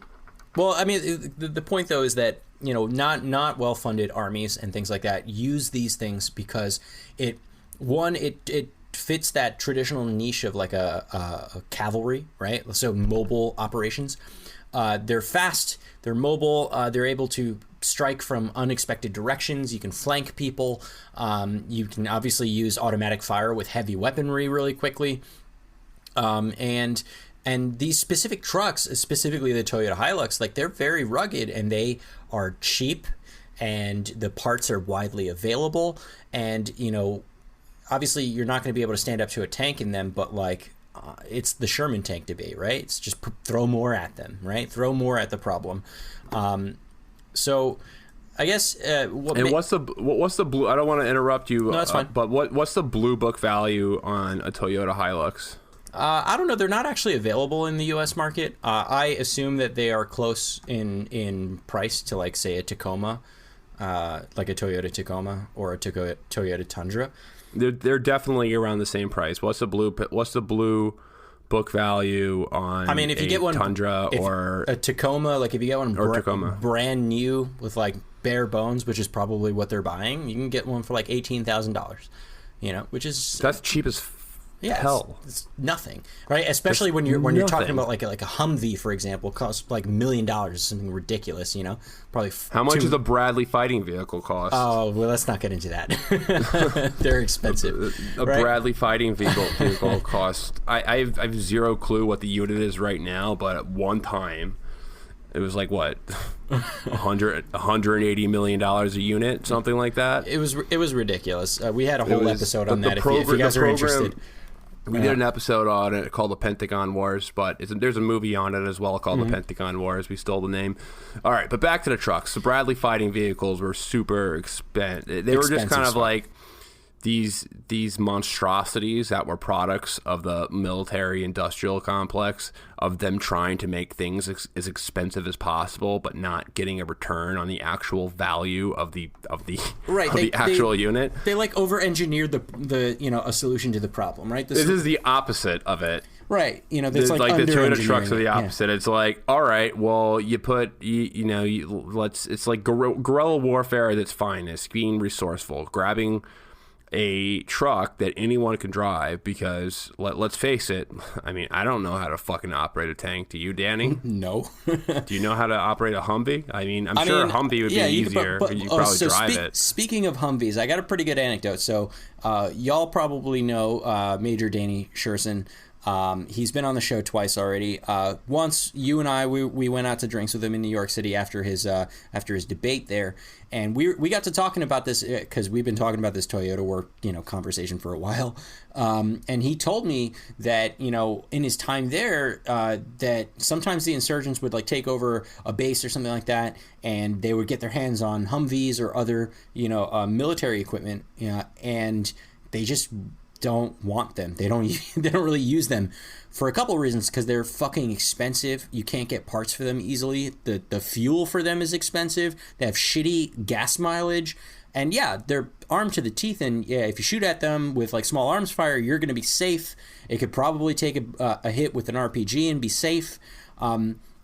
I mean, the point though is that not well-funded armies and things like that use these things because it fits that traditional niche of like a cavalry, right? So mobile operations. They're fast, they're mobile, they're able to strike from unexpected directions. You can flank people. You can obviously use automatic fire with heavy weaponry really quickly. And these specific trucks, specifically the Toyota Hilux, like they're very rugged and they are cheap, and the parts are widely available. And obviously you're not going to be able to stand up to a tank in them, but like it's the Sherman tank debate, right? It's just throw more at them, right? Throw more at the problem. So I guess. What's the blue? I don't want to interrupt you. No, that's fine. But what's the blue book value on a Toyota Hilux? I don't know. They're not actually available in the U.S. market. I assume that they are close in price to, like, say, a Tacoma, like a Toyota Tacoma or a Toyota Tundra. They're definitely around the same price. What's the blue book value on? I mean, if you get one Tundra or a Tacoma, like if you get one Tacoma brand new with like bare bones, which is probably what they're buying, you can get one for like $18,000. You know, which is that's cheap as hell. It's nothing, right? Especially when you're talking about like a Humvee, for example, costs like $1 million, something ridiculous. You know, probably. How much does a Bradley fighting vehicle cost? Oh well, let's not get into that. They're expensive. A Bradley fighting vehicle costs. I have zero clue what the unit is right now, but at one time, it was like what, $180 million a unit, something like that. It was ridiculous. We had a whole episode on that. If you guys are interested. We did an episode on it called The Pentagon Wars, but there's a movie on it as well called The Pentagon Wars. We stole the name. All right, but back to the trucks. The Bradley fighting vehicles were super expensive. They were just kind of like these monstrosities that were products of the military industrial complex, of them trying to make things as expensive as possible but not getting a return on the actual value of the actual unit. They like over-engineered the a solution to the problem, right? This is the opposite of it. Right, there's like the Toyota trucks are the opposite. Yeah. It's like, all right, well, you put it's like guerrilla warfare at its finest, being resourceful, grabbing a truck that anyone can drive, because let's face it, I mean, I don't know how to fucking operate a tank. Do you, Danny? No. Do you know how to operate a Humvee? I mean, I'm sure a Humvee would be easier. You probably drive it. Speaking of Humvees, I got a pretty good anecdote. So y'all probably know Major Danny Sherson. He's been on the show twice already. Once you and I, we went out to drinks with him in New York City after his debate there, and we got to talking about this because we've been talking about this Toyota war conversation for a while. And he told me that in his time there that sometimes the insurgents would like take over a base or something like that, and they would get their hands on Humvees or other military equipment, and they just don't want them. They don't really use them for a couple of reasons, because they're fucking expensive. You can't get parts for them easily. The fuel for them is expensive. They have shitty gas mileage, and they're armed to the teeth, and if you shoot at them with like small arms fire, you're going to be safe. It could probably take a hit with an RPG and be safe.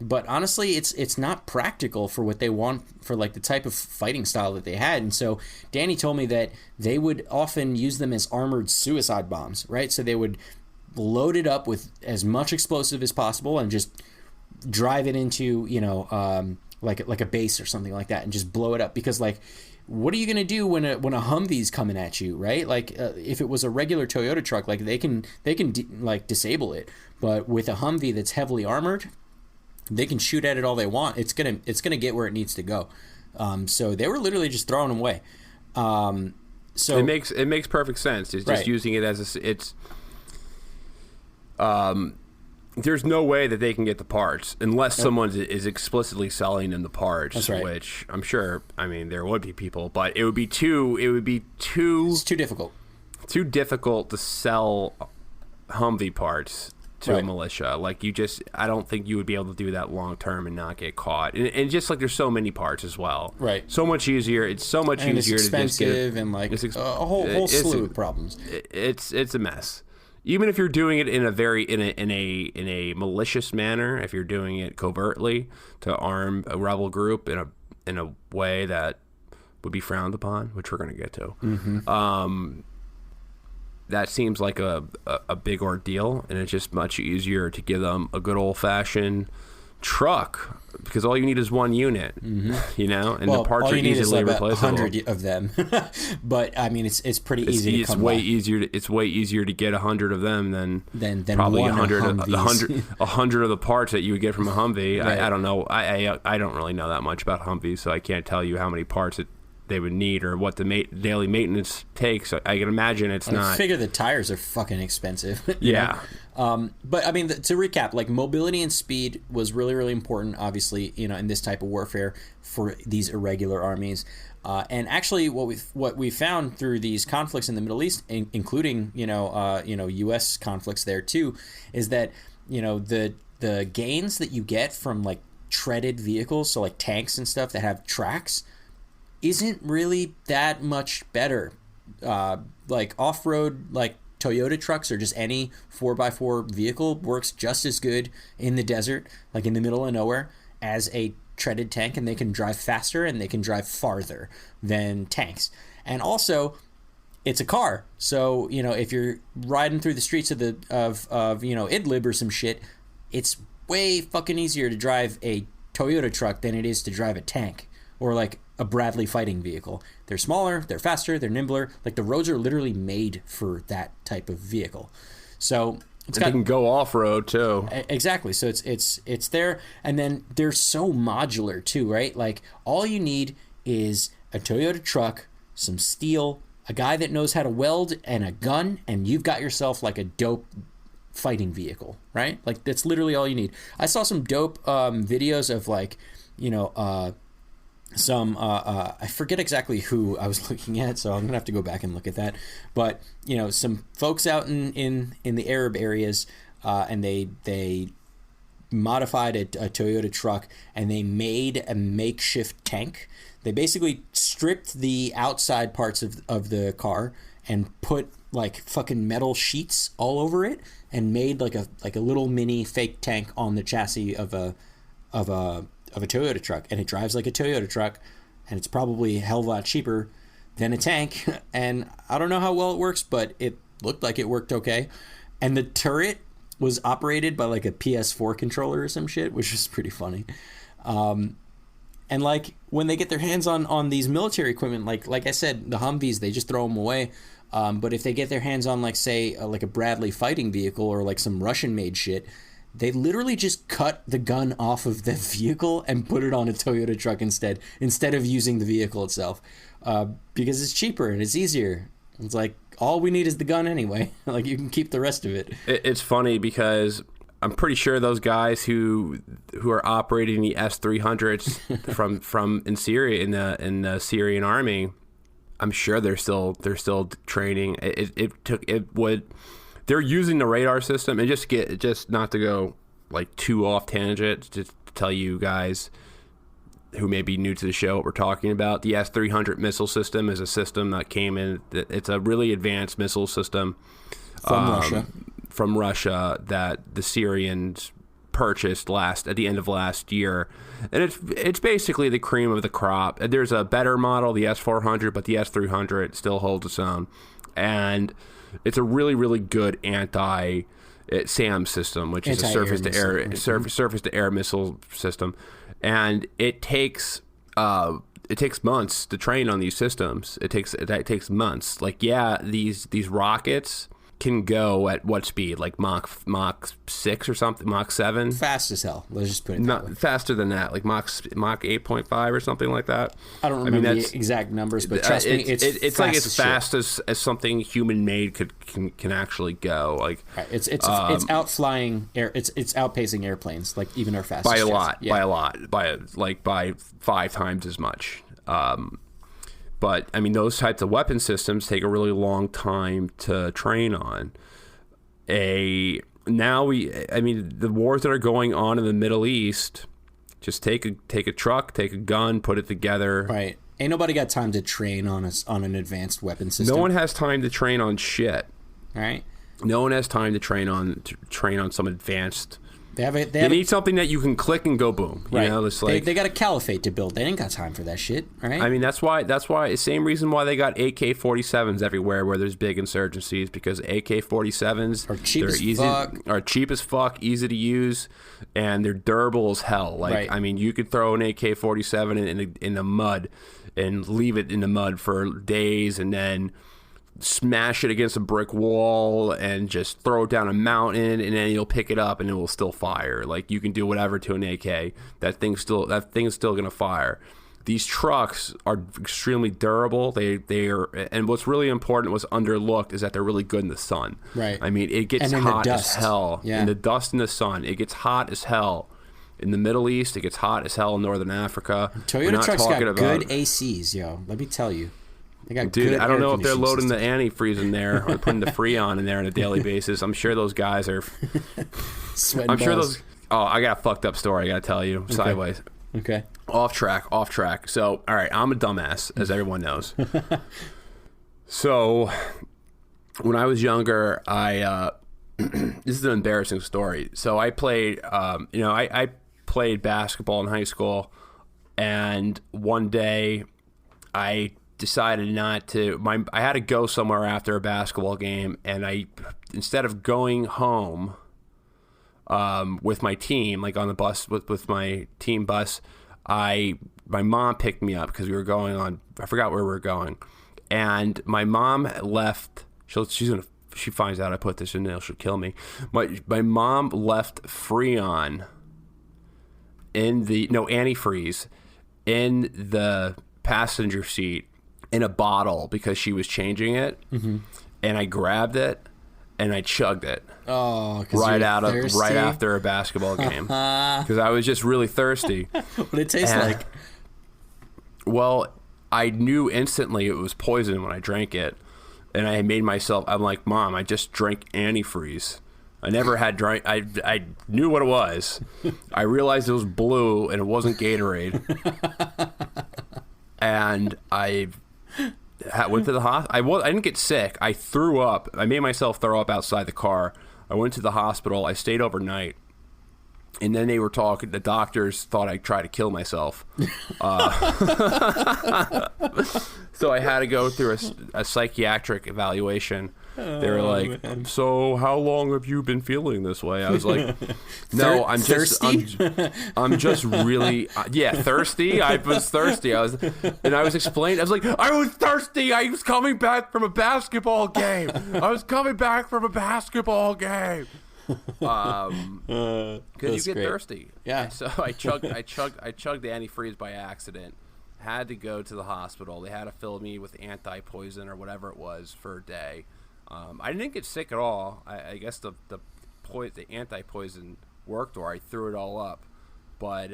But honestly, it's not practical for what they want, for like the type of fighting style that they had. And so Danny told me that they would often use them as armored suicide bombs, right? So they would load it up with as much explosive as possible and just drive it into, like a base or something like that, and just blow it up. Because like, what are you going to do when a Humvee's coming at you, right? Like if it was a regular Toyota truck, like they can disable it. But with a Humvee that's heavily armored, they can shoot at it all they want. It's gonna get where it needs to go. So they were literally just throwing them away. So it makes perfect sense. It's just using it as there's no way that they can get the parts unless someone is explicitly selling them the parts. That's right. Which I'm sure. I mean, there would be people, but it would be too. It's too difficult. Too difficult to sell Humvee parts to a militia. Like I don't think you would be able to do that long term and not get caught. And just like there's so many parts as well. Right. So much easier. It's so much and easier it's expensive to just get and like a whole slew of problems. It's a mess. Even if you're doing it in a malicious manner, if you're doing it covertly to arm a rebel group in a way that would be frowned upon, which we're going to get to. Mm-hmm. That seems like a big ordeal, and it's just much easier to give them a good old-fashioned truck, because all you need is one unit, and the parts are easily replaceable. 100 of them, but I mean, it's pretty easy. It's way easier. It's way easier to get 100 of them than probably 100 of the parts that you would get from a Humvee. Right. I don't know. I don't really know that much about Humvees, so I can't tell you how many parts they would need or what the daily maintenance takes. I can imagine it's not. I figure the tires are fucking expensive. Yeah. But I mean, to recap, like mobility and speed was really, really important, obviously, in this type of warfare for these irregular armies. And actually, what we found through these conflicts in the Middle East, including U.S. conflicts there too, is that the gains that you get from like treaded vehicles, so like tanks and stuff that have tracks, isn't really that much better. Like off-road, like Toyota trucks or just any 4x4 vehicle works just as good in the desert, like in the middle of nowhere, as a treaded tank, and they can drive faster and they can drive farther than tanks. And also, it's a car, so if you're riding through the streets of Idlib or some shit, it's way fucking easier to drive a Toyota truck than it is to drive a tank or like a Bradley fighting vehicle. They're smaller, they're faster, they're nimbler. Like the roads are literally made for that type of vehicle. So they can go off road too. Exactly. So it's there, and then they're so modular too, right? Like all you need is a Toyota truck, some steel, a guy that knows how to weld, and a gun, and you've got yourself like a dope fighting vehicle, right? Like that's literally all you need. I saw some dope videos of like some I forget exactly who I was looking at, so I'm gonna have to go back and look at that. But some folks out in the Arab areas, and they modified a Toyota truck, and they made a makeshift tank. They basically stripped the outside parts of the car and put like fucking metal sheets all over it, and made like a little mini fake tank on the chassis of a Toyota truck, and it drives like a Toyota truck, and it's probably a hell of a lot cheaper than a tank. And I don't know how well it works, but it looked like it worked okay. And the turret was operated by like a PS4 controller or some shit, which is pretty funny. And like when they get their hands on these military equipment, like I said, the Humvees, they just throw them away. But if they get their hands on like say like a Bradley fighting vehicle or like some Russian made shit, they literally just cut the gun off of the vehicle and put it on a Toyota truck instead of using the vehicle itself, because it's cheaper and it's easier. It's like all we need is the gun anyway. Like you can keep the rest of it. It's funny because I'm pretty sure those guys who are operating the S-300s from in Syria in the Syrian army, I'm sure they're still training. They're using the radar system, and just not to go like too off tangent, just to tell you guys who may be new to the show what we're talking about. The S-300 missile system is a system that came in. It's a really advanced missile system from Russia that the Syrians purchased at the end of last year, and it's basically the cream of the crop. There's a better model, the S-400, but the S-300 still holds its own, and it's a really, really good SAM system, which is a surface to air missile system, and it takes months to train on these systems. It takes months. Like these rockets can go at what speed? Like Mach 6 or something, Mach 7? Fast as hell. Let's just put it that way. Not faster than that, like Mach 8.5 or something like that. I don't remember the exact numbers, but trust me, it's like as fast as something human made can actually go. Like right. It's outflying air. It's outpacing airplanes, like even our fastest by a jets. lot, Yeah. by 5 times as much. But I mean, those types of weapon systems take a really long time to train on. The wars that are going on in the Middle East, just take a truck, take a gun, put it together. Right. Ain't nobody got time to train on an advanced weapon system. No one has time to train on shit. All right. No one has time to train on some advanced. They need something that you can click and go boom. Right. It's like they got a caliphate to build. They ain't got time for that shit. All right. I mean, that's why same reason why they got AK-47s everywhere where there's big insurgencies, because AK-47s are cheap as fuck, easy to use, and they're durable as hell. Like right. I mean, you could throw an AK-47 in the mud and leave it in the mud for days, and then smash it against a brick wall and just throw it down a mountain, and then you'll pick it up and it will still fire. Like you can do whatever to an AK. That thing's still gonna fire. these trucks are extremely durable. They are, and what's really important, what's underlooked, is that they're really good in the sun. Right. I mean, it gets hot as hell in the dust and the sun. It gets hot as hell in the Middle East. It gets hot as hell in Northern Africa. Toyota trucks got good ACs, yo. Let me tell you. They got Dude, good I don't know air if they're loading the conditioning antifreeze in there or putting the Freon in there on a daily basis. I'm sure those guys are. Sweating I'm sure balls. those. Oh, I got a fucked up story. I got to tell you. Sideways. Okay. Off track. So, all right, I'm a dumbass, as everyone knows. So, when I was younger, this is an embarrassing story. So, I played, I played basketball in high school, and one day I decided not to. I had to go somewhere after a basketball game, and instead of going home with my team, like on the bus with my team bus, my mom picked me up because we were going on. I forgot where we were going, and my mom left. She finds out I put this in there, she'll kill me. My mom left Freon antifreeze in the passenger seat in a bottle because she was changing it, and I grabbed it and I chugged it. Oh, right after a basketball game because I was just really thirsty. What did it taste like? Well, I knew instantly it was poison when I drank it, and I made myself. I'm like, Mom, I just drank antifreeze. I never had drank. I knew what it was. I realized it was blue and it wasn't Gatorade, and I went to the hospital. I didn't get sick. I threw up. I made myself throw up outside the car. I went to the hospital. I stayed overnight. And then they were talking. The doctors thought I'd try to kill myself. So I had to go through a psychiatric evaluation. They were like, man. So how long have you been feeling this way? I was like, no, I'm just really, thirsty. I was thirsty. I was explaining. I was like, I was thirsty. I was coming back from a basketball game. Because you get thirsty. Yeah. So I chugged the antifreeze by accident. Had to go to the hospital. They had to fill me with anti-poison or whatever it was for a day. I didn't get sick at all. I guess the anti-poison worked, or I threw it all up. But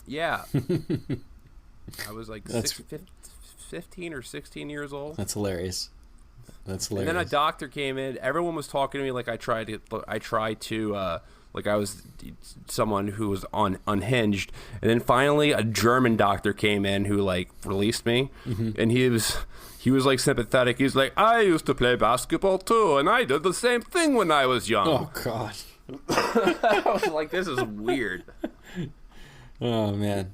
yeah, I was like 15 or 16 years old. That's hilarious. And then a doctor came in. Everyone was talking to me like I was someone who was unhinged. And then finally a German doctor came in who like released me. And he was like sympathetic. He's like, I used to play basketball too, and I did the same thing when I was young. Oh God. I was like, this is weird. Oh man,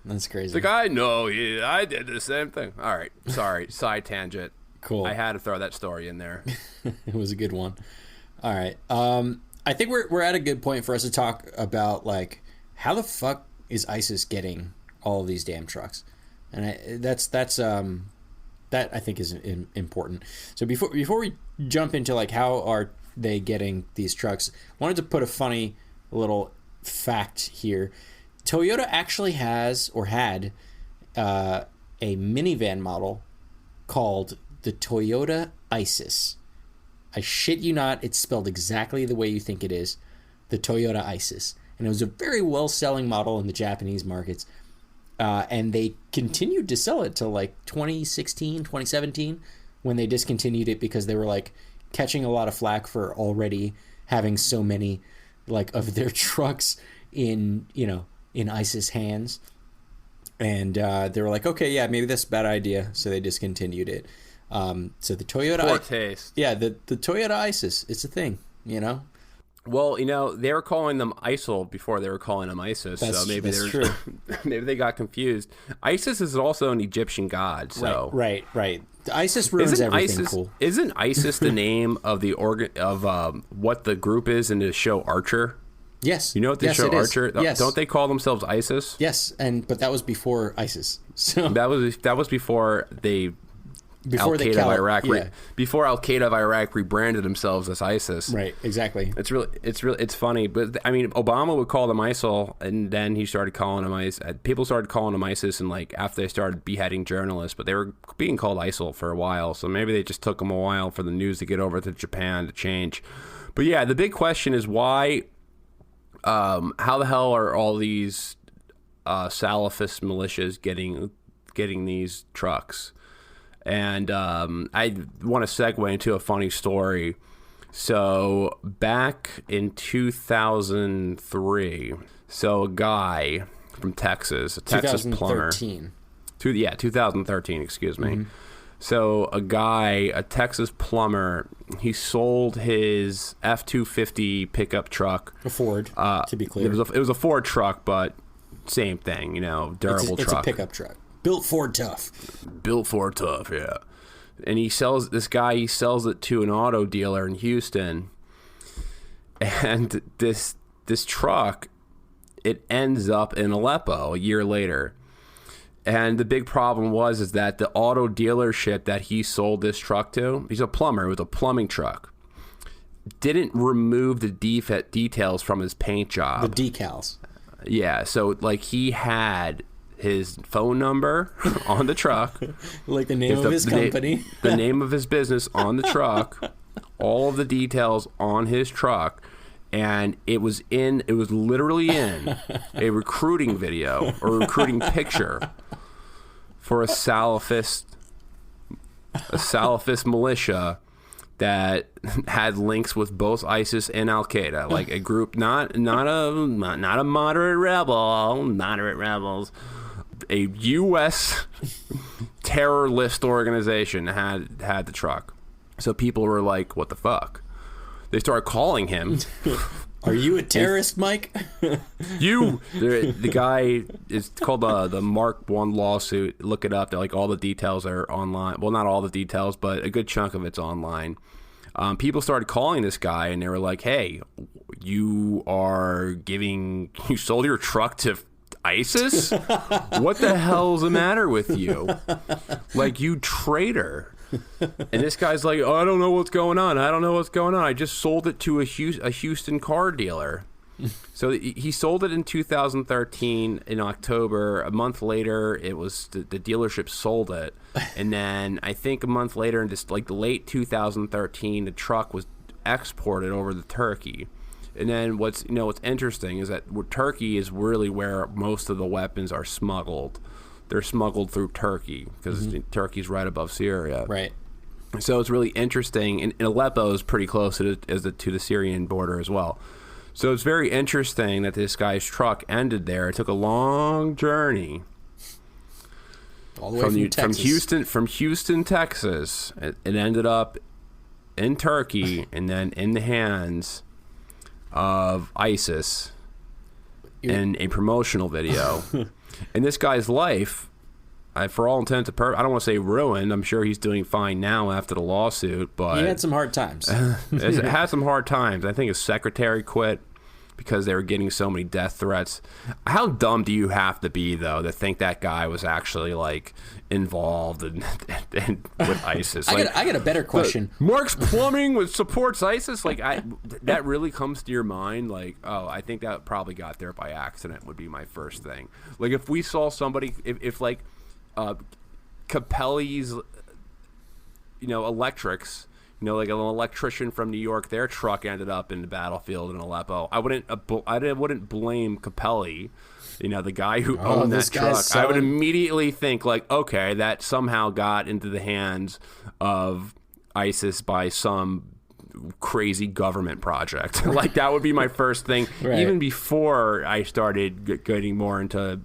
that's crazy. It's like, I know, I did the same thing. All right, sorry, side tangent. Cool. I had to throw that story in there. It was a good one. All right. I think we're at a good point for us to talk about like how the fuck is ISIS getting all of these damn trucks, and that I think is important. So before we jump into like how are they getting these trucks, I wanted to put a funny little fact here. Toyota actually has or had a minivan model called the Toyota Isis. I shit you not, it's spelled exactly the way you think it is, the Toyota Isis. And it was a very well-selling model in the Japanese markets. And they continued to sell it till like 2016, 2017, when they discontinued it because they were like catching a lot of flack for already having so many like of their trucks in ISIS hands. And they were like, okay, yeah, maybe that's a bad idea. So they discontinued it. So the Toyota... Poor taste. Yeah, the Toyota Isis, it's a thing, you know? Well, they were calling them ISIL before they were calling them ISIS, so maybe that's true. Maybe they got confused. ISIS is also an Egyptian god, so right. ISIS ruins everything. Cool. Isn't ISIS the name of the what the group is in the show Archer? Yes. You know what the show Archer? Yes. Don't they call themselves ISIS? Yes, but that was before ISIS. So that was before they Before Al Qaeda of Iraq, before Al Qaeda of Iraq rebranded themselves as ISIS. Right, exactly. It's funny, but I mean, Obama would call them ISIL, and then he started calling them ISIS. People started calling them ISIS, and like after they started beheading journalists, but they were being called ISIL for a while. So maybe they just took them a while for the news to get over to Japan to change. But yeah, the big question is why. How the hell are all these Salafist militias getting these trucks? And I want to segue into a funny story. So back in 2003, so a guy from Texas, a Texas plumber. 2013, excuse me. Mm-hmm. So a Texas plumber, he sold his F-250 pickup truck. A Ford, to be clear. It was a Ford truck, but same thing, durable truck. It's a pickup truck. Built Ford tough, yeah. And he sells it to an auto dealer in Houston. And this truck, it ends up in Aleppo a year later. And the big problem is that the auto dealership that he sold this truck to, he's a plumber, it was a plumbing truck, didn't remove the details from his paint job. The decals. Yeah, so like he had his phone number on the truck. Like the name of his company. The name of his business on the truck, all of the details on his truck. And it was literally in a recruiting video or recruiting picture for a Salafist militia that had links with both ISIS and Al Qaeda, like a group, not a moderate rebels, a U.S. terrorist organization had the truck. So people were like, "What the fuck?" They started calling him. Are you a terrorist, Mike? The guy is called the Mark 1 lawsuit. Look it up. They're like all the details are online. Well, not all the details, but a good chunk of it's online. People started calling this guy, and they were like, "Hey, you sold your truck to ISIS? What the hell's the matter with you? Like, you traitor." And this guy's like, "Oh, I don't know what's going on. I just sold it to a Houston car dealer." So he sold it in 2013 in October. A month later, it was the dealership sold it. And then I think a month later, in just like the late 2013, the truck was exported over to Turkey. And then what's interesting is that Turkey is really where most of the weapons are smuggled. They're smuggled through Turkey because Turkey's right above Syria. Right. So it's really interesting. And Aleppo is pretty close to the Syrian border as well. So it's very interesting that this guy's truck ended there. It took a long journey all the way from Houston, Texas. It ended up in Turkey and then in the hands of ISIS in a promotional video. And this guy's life, for all intents and purposes, I don't want to say ruined. I'm sure he's doing fine now after the lawsuit, but he had some hard times. It had some hard times. I think his secretary quit because they were getting so many death threats. How dumb do you have to be, though, to think that guy was actually like involved with ISIS? I got a better question. Mark's Plumbing supports ISIS. Like, that really comes to your mind? Like, oh, I think that probably got there by accident. Would be my first thing. Like, if we saw somebody, if like Capelli's, electrics. Like an electrician from New York, their truck ended up in the battlefield in Aleppo. I wouldn't blame Capelli, the guy who owned that truck. I would immediately think like, okay, that somehow got into the hands of ISIS by some crazy government project. Like, that would be my first thing, right. Even before I started getting more into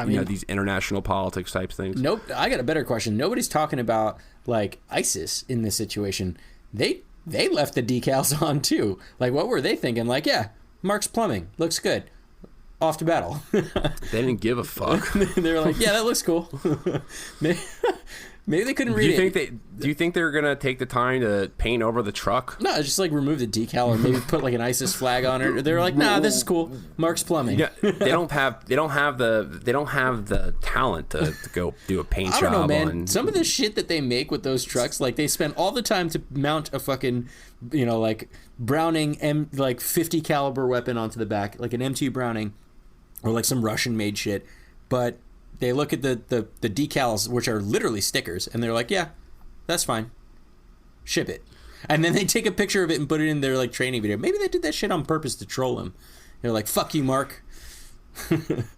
these international politics type things. Nope. I got a better question. Nobody's talking about like ISIS in this situation. They left the decals on too. Like, what were they thinking? Like, yeah, Mark's Plumbing looks good. Off to battle. They didn't give a fuck. They were like, yeah, that looks cool. Maybe they couldn't read it. Do you think they're gonna take the time to paint over the truck? No, just like remove the decal or maybe put like an ISIS flag on it. They're like, nah, this is cool. Mark's Plumbing. Yeah, they don't have the talent to go do a paint job. I don't know, man. On... Some of the shit that they make with those trucks, like they spend all the time to mount a fucking, like Browning 50 caliber weapon onto the back, like an M2 Browning, or like some Russian made shit, but. They look at the decals, which are literally stickers, and they're like, yeah, that's fine. Ship it. And then they take a picture of it and put it in their like training video. Maybe they did that shit on purpose to troll him. They're like, fuck you, Mark.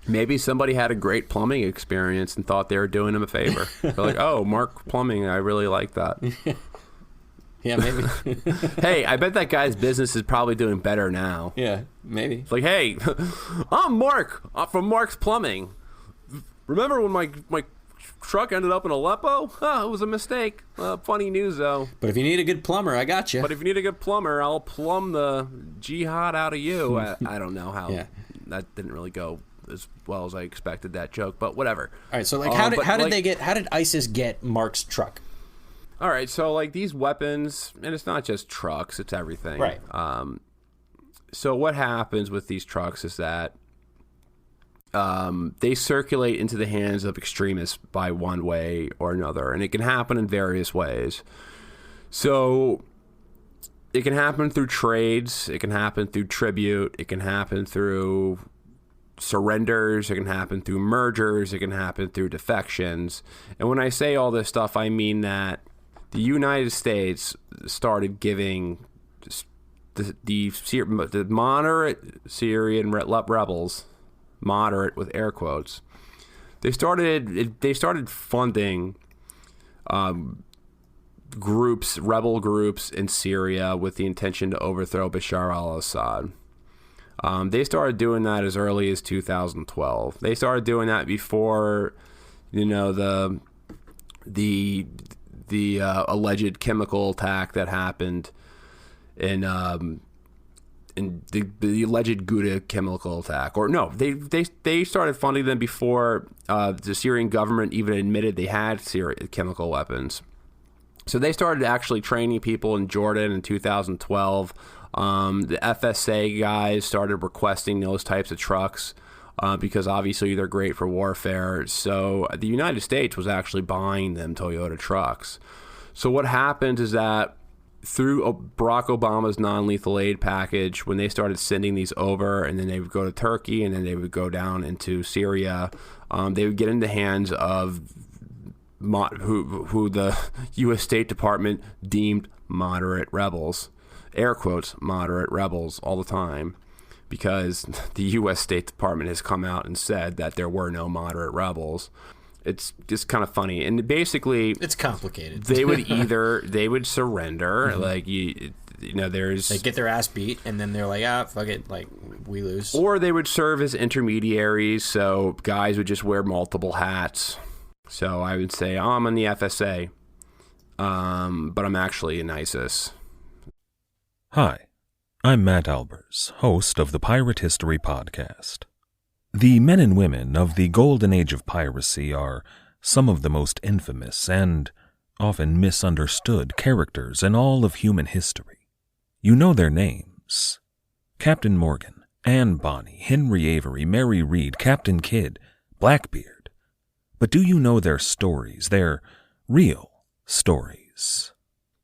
Maybe somebody had a great plumbing experience and thought they were doing him a favor. They're like, oh, Mark Plumbing, I really like that. Yeah, maybe. Hey, I bet that guy's business is probably doing better now. Yeah, maybe. It's like, hey, I'm Mark from Mark's Plumbing. Remember when my truck ended up in Aleppo? It was a mistake. Funny news, though. But if you need a good plumber, I got you. But if you need a good plumber, I'll plumb the jihad out of you. I don't know how. Yeah. That didn't really go as well as I expected, that joke, but whatever. All right, so like how did ISIS get Mark's truck? All right, so like these weapons, and it's not just trucks, it's everything. Right. So what happens with these trucks is that they circulate into the hands of extremists by one way or another, and it can happen in various ways. So it can happen through trades, it can happen through tribute, it can happen through surrenders, it can happen through mergers, it can happen through defections. And when I say all this stuff, I mean that the United States started giving the moderate Syrian rebels, moderate with air quotes, they started funding rebel groups in Syria with the intention to overthrow Bashar al-Assad. They started doing that as early as 2012. They started doing that before, the alleged chemical attack that happened in the alleged Ghouta chemical attack. Or no, they started funding them before the Syrian government even admitted they had chemical weapons. So they started actually training people in Jordan in 2012. The FSA guys started requesting those types of trucks because obviously they're great for warfare. So the United States was actually buying them Toyota trucks. So what happened is that through Barack Obama's non-lethal aid package, when they started sending these over, and then they would go to Turkey, and then they would go down into Syria, they would get in the hands of who the U.S. State Department deemed moderate rebels, air quotes, moderate rebels, all the time, because the U.S. State Department has come out and said that there were no moderate rebels. It's just kind of funny, and basically it's complicated. They would surrender, mm-hmm. There's they get their ass beat, and then they're like, fuck it, like we lose. Or they would serve as intermediaries, so guys would just wear multiple hats. So I would say, I'm in the FSA, but I'm actually in ISIS. Hi, I'm Matt Albers, host of the Pirate History Podcast. The men and women of the golden age of piracy are some of the most infamous and often misunderstood characters in all of human history. You know their names: Captain Morgan, Anne Bonny, Henry Avery, Mary Read, Captain Kidd, Blackbeard. But do you know their stories, their real stories?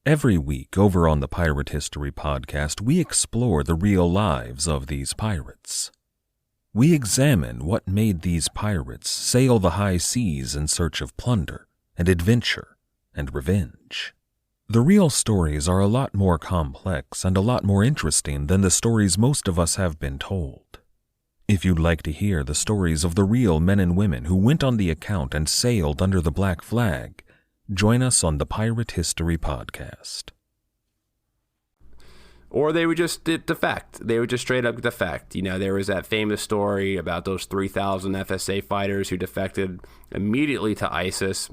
Every week over on the Pirate History Podcast, we explore the real lives of these pirates. We examine what made these pirates sail the high seas in search of plunder and adventure and revenge. The real stories are a lot more complex and a lot more interesting than the stories most of us have been told. If you'd like to hear the stories of the real men and women who went on the account and sailed under the black flag, join us on the Pirate History Podcast. Or they would just defect. They would just straight up defect. There was that famous story about those 3,000 FSA fighters who defected immediately to ISIS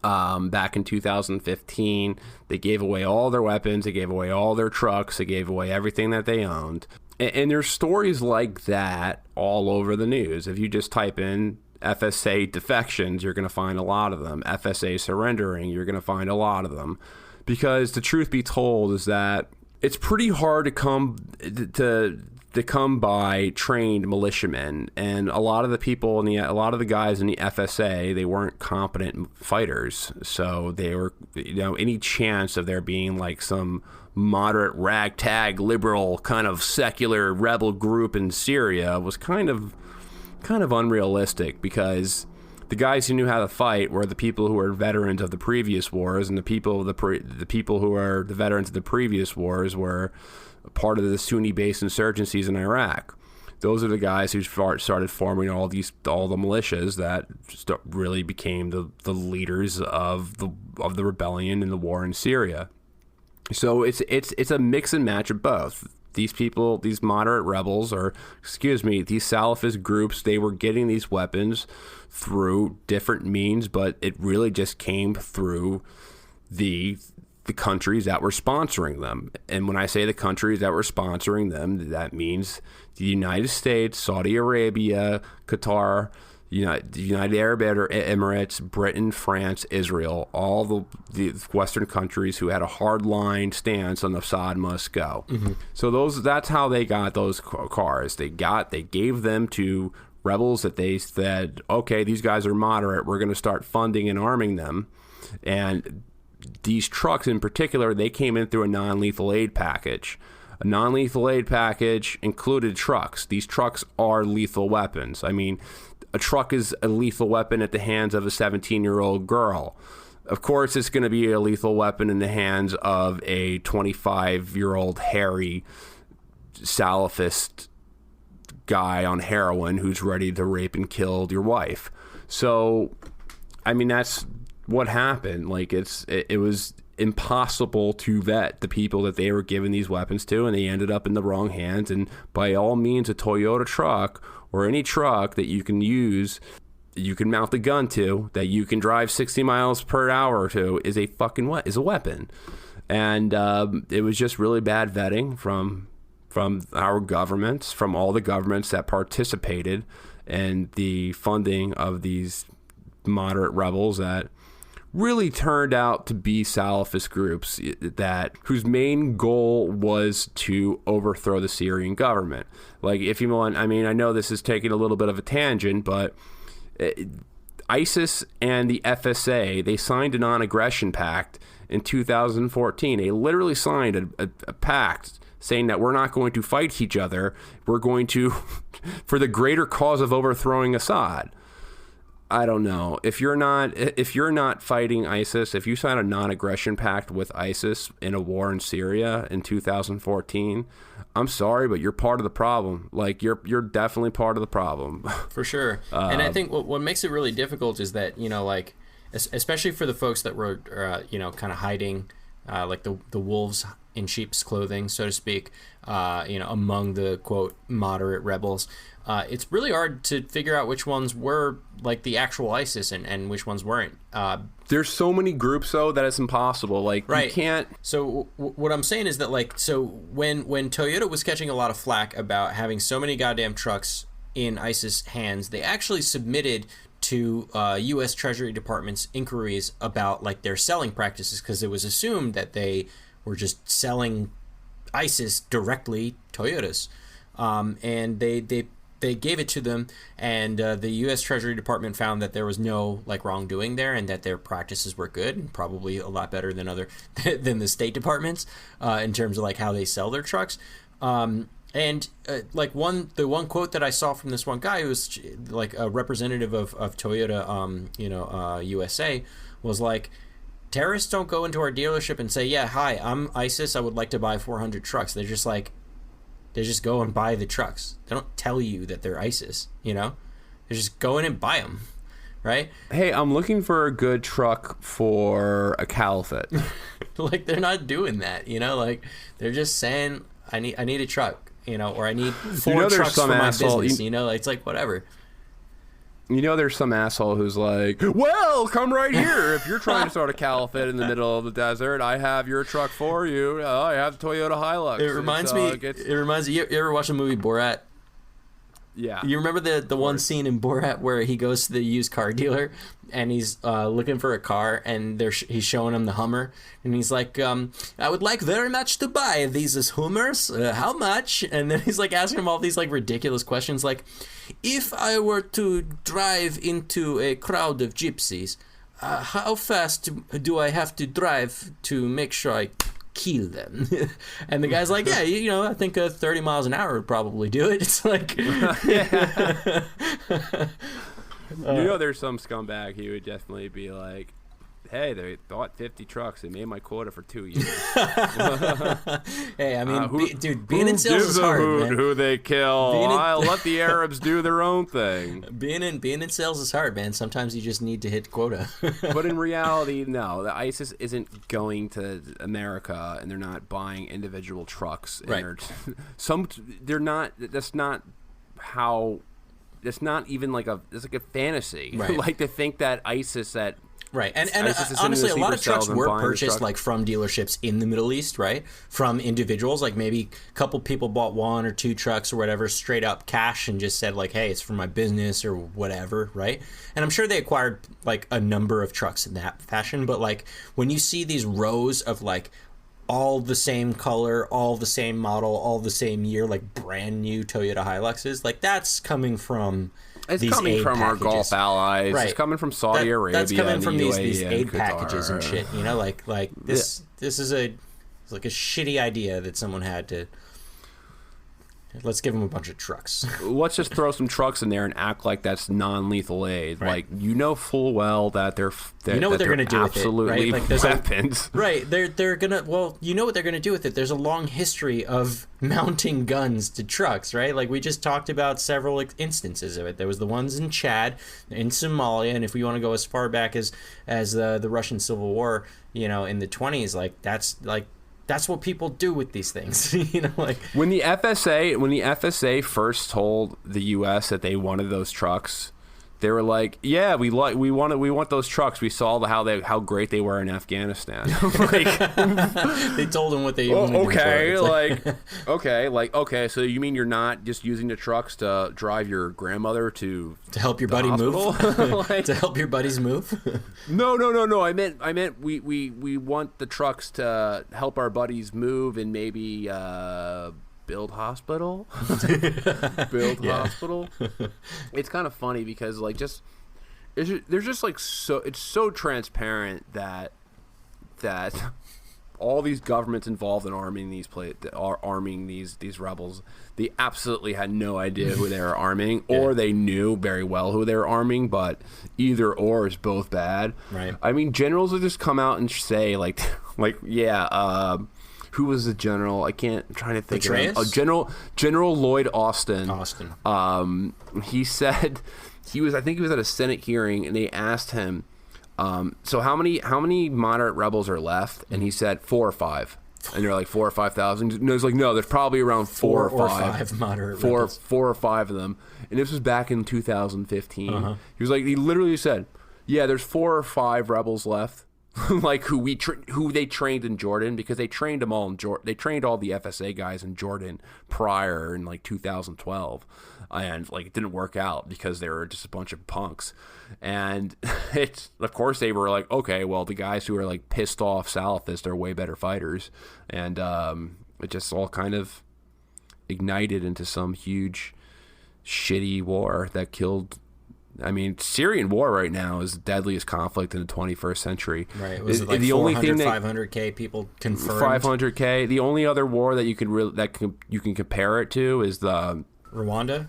back in 2015. They gave away all their weapons. They gave away all their trucks. They gave away everything that they owned. And there's stories like that all over the news. If you just type in FSA defections, you're going to find a lot of them. FSA surrendering, you're going to find a lot of them. Because the truth be told is that it's pretty hard to come by trained militiamen, and a lot of the guys in the FSA, they weren't competent fighters, so they were, any chance of there being like some moderate ragtag liberal kind of secular rebel group in Syria was kind of unrealistic, because the guys who knew how to fight were the people who were veterans of the previous wars, and the people who are the veterans of the previous wars were part of the Sunni-based insurgencies in Iraq. Those are the guys who started forming all the militias that really became the leaders of the rebellion and the war in Syria. So it's a mix and match of both. These people, these moderate rebels, these Salafist groups, they were getting these weapons through different means, but it really just came through the countries that were sponsoring them. And when I say the countries that were sponsoring them, that means the United States, Saudi Arabia, Qatar, the United Arab Emirates, Britain, France, Israel, all the Western countries who had a hard-line stance on the Assad must go. Mm-hmm. So that's how they got those cars. They gave them to rebels that they said, okay, these guys are moderate. We're going to start funding and arming them. And these trucks in particular, they came in through a non-lethal aid package. A non-lethal aid package included trucks. These trucks are lethal weapons. I mean, a truck is a lethal weapon at the hands of a 17-year-old girl. Of course, it's going to be a lethal weapon in the hands of a 25-year-old hairy Salafist guy on heroin who's ready to rape and kill your wife. So, I mean, that's what happened. Like, it was impossible to vet the people that they were giving these weapons to, and they ended up in the wrong hands. And by all means, a Toyota truck or any truck that you can use, you can mount the gun to, that you can drive 60 miles per hour to, is a weapon. And it was just really bad vetting from our governments, from all the governments that participated in the funding of these moderate rebels that really turned out to be Salafist groups whose main goal was to overthrow the Syrian government. Like, if you want, I mean, I know this is taking a little bit of a tangent, but ISIS and the FSA, they signed a non-aggression pact in 2014. They literally signed a pact saying that we're not going to fight each other. We're going to, for the greater cause of overthrowing Assad. I don't know. If you're not fighting ISIS, if you sign a non-aggression pact with ISIS in a war in Syria in 2014, I'm sorry, but you're part of the problem. Like, you're definitely part of the problem. For sure. And I think what makes it really difficult is that, like, especially for the folks that were, kind of hiding, like the wolves in sheep's clothing, so to speak, among the, quote, moderate rebels. It's really hard to figure out which ones were like the actual ISIS and which ones weren't. There's so many groups, though, that it's impossible. Like, right. You can't. So what I'm saying is that, like, so when Toyota was catching a lot of flack about having so many goddamn trucks in ISIS hands, they actually submitted to U.S. Treasury Department's inquiries about, like, their selling practices, because it was assumed that they were just selling ISIS directly Toyotas. And they gave it to them, and the U.S. Treasury Department found that there was no, like, wrongdoing there, and that their practices were good and probably a lot better than than the State Department's in terms of, like, how they sell their trucks. And like the one quote that I saw from this one guy who was like a representative of Toyota, USA, was like, terrorists don't go into our dealership and say, yeah, hi, I'm ISIS, I would like to buy 400 trucks. They're just like, they just go and buy the trucks. They don't tell you that they're ISIS, They just go in and buy them, right? Hey, I'm looking for a good truck for a caliphate. Like, they're not doing that, Like, they're just saying, I need a truck, or I need 4 trucks for my business, It's like, whatever. There's some asshole who's like, well, come right here. If you're trying to start a caliphate in the middle of the desert, I have your truck for you. I have the Toyota Hilux. It reminds me, you ever watch the movie Borat? Yeah. You remember the one scene in Borat where he goes to the used car dealer and he's looking for a car, and he's showing him the Hummer, and he's like, I would like very much to buy these Hummers. How much? And then he's like asking him all these like ridiculous questions, like, if I were to drive into a crowd of gypsies, how fast do I have to drive to make sure I kill them? And the guy's like, yeah, I think 30 miles an hour would probably do it. It's like, there's some scumbag he would definitely be like, hey, they bought 50 trucks. They made my quota for 2 years. Hey, I mean, dude, being in sales is hard, man. Who they kill. I'll let the Arabs do their own thing. Being in sales is hard, man. Sometimes you just need to hit quota. But in reality, no. The ISIS isn't going to America, and they're not buying individual trucks. Right. They're not. That's not how. That's not even like it's like a fantasy. Right. Like to think that ISIS that. Right, and honestly, a lot of trucks were purchased like from dealerships in the Middle East, right? From individuals, like maybe a couple people bought 1 or 2 trucks or whatever, straight up cash, and just said like, "Hey, it's for my business" or whatever, right? And I'm sure they acquired like a number of trucks in that fashion. But like when you see these rows of like all the same color, all the same model, all the same year, like brand new Toyota Hiluxes, like that's coming from. It's coming from packages. Our Gulf allies. Right. It's coming from Saudi Arabia. That's coming from these aid Qatar. packages and shit. Like this. Yeah. This is it's like a shitty idea that someone had to. Let's give them a bunch of trucks. Let's just throw some trucks in there and act like that's non-lethal aid. Right. Like full well that they're what they're going to do with it, right? Like weapons. Right. They're gonna. Well, you know what they're going to do with it. There's a long history of mounting guns to trucks, right? Like we just talked about several instances of it. There was the ones in Chad, in Somalia, and if we want to go as far back as the Russian Civil War, in the 20s, that's what people do with these things. Like when the FSA first told the U.S. that they wanted those trucks, they were like, "Yeah, we want those trucks. We saw how great they were in Afghanistan." They told them what they. Okay. So you mean you're not just using the trucks to drive your grandmother to help your buddy move? To help your buddies move? No. I meant we want the trucks to help our buddies move and maybe build hospital. Hospital. It's kind of funny because there's just like it's so transparent that all these governments involved in arming these rebels, they absolutely had no idea who they were arming, or they knew very well who they were arming, but either or is both bad. Right. I mean, generals will just come out and say who was the general? I'm trying to think of him. General Lloyd Austin. He said I think he was at a Senate hearing, and they asked him, so how many moderate rebels are left? And he said 4 or 5. And they're like 4 or 5,000. And it's like, no, there's probably around 4 or 5 moderate rebels. 4 or 5 of them. And this was back in 2015. He literally said, yeah, there's 4 or 5 rebels left. Like who they trained in Jordan, because they trained them all in Jordan. They trained all the FSA guys in Jordan prior in 2012, and it didn't work out because they were just a bunch of punks. And of course they were like, okay, well the guys who are pissed off Salafists are way better fighters, and it just all kind of ignited into some huge shitty war that killed. I mean, Syrian war right now is the deadliest conflict in the 21st century. Right. Was it like 500K people confirmed? 500K. The only other war that you can compare it to is the Rwanda,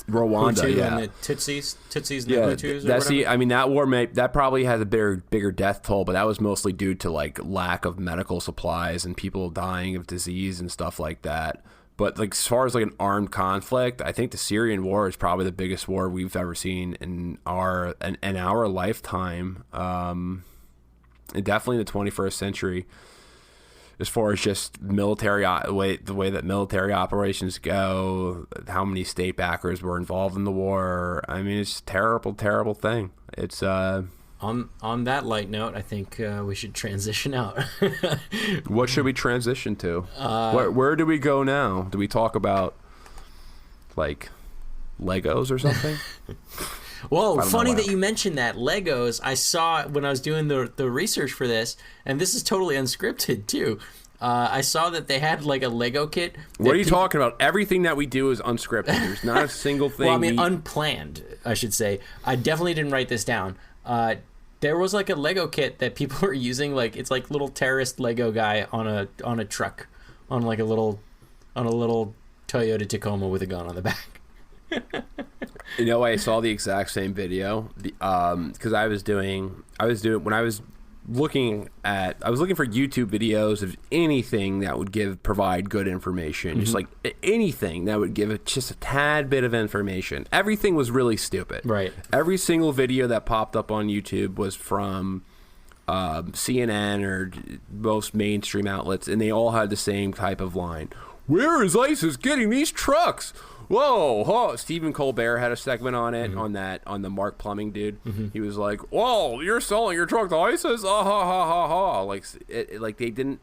Hutu, and the Tutsis and the Hutus. That's that war that probably has a bigger death toll, but that was mostly due to lack of medical supplies and people dying of disease and stuff like that. But as far as an armed conflict, I think the Syrian war is probably the biggest war we've ever seen in our lifetime. And definitely in the 21st century, as far as just military the way that military operations go, how many state backers were involved in the war. I mean, it's a terrible, terrible thing. It's On that light note, I think we should transition out. What should we transition to? Where do we go now? Do we talk about Legos or something? Well, funny that you mentioned that. Legos, I saw when I was doing the research for this, and this is totally unscripted, too. I saw that they had like a Lego kit. What are you talking about? Everything that we do is unscripted. There's not a single thing. Well, I mean, unplanned, I should say. I definitely didn't write this down. There was like a Lego kit that people were using. Like it's like little terrorist Lego guy on a truck, on a little Toyota Tacoma with a gun on the back. You know, I saw the exact same video because I was looking for YouTube videos of anything that would provide good information, just like anything that would give it just a tad bit of information. Everything was really stupid. Right. Every single video that popped up on YouTube was from CNN or most mainstream outlets, and they all had the same type of line. Where is ISIS getting these trucks? Whoa, Stephen Colbert had a segment on it, on the Mark Plumbing dude. He was like, whoa, you're selling your truck to ISIS? Ah, ha, ha, ha, ha. Like they didn't,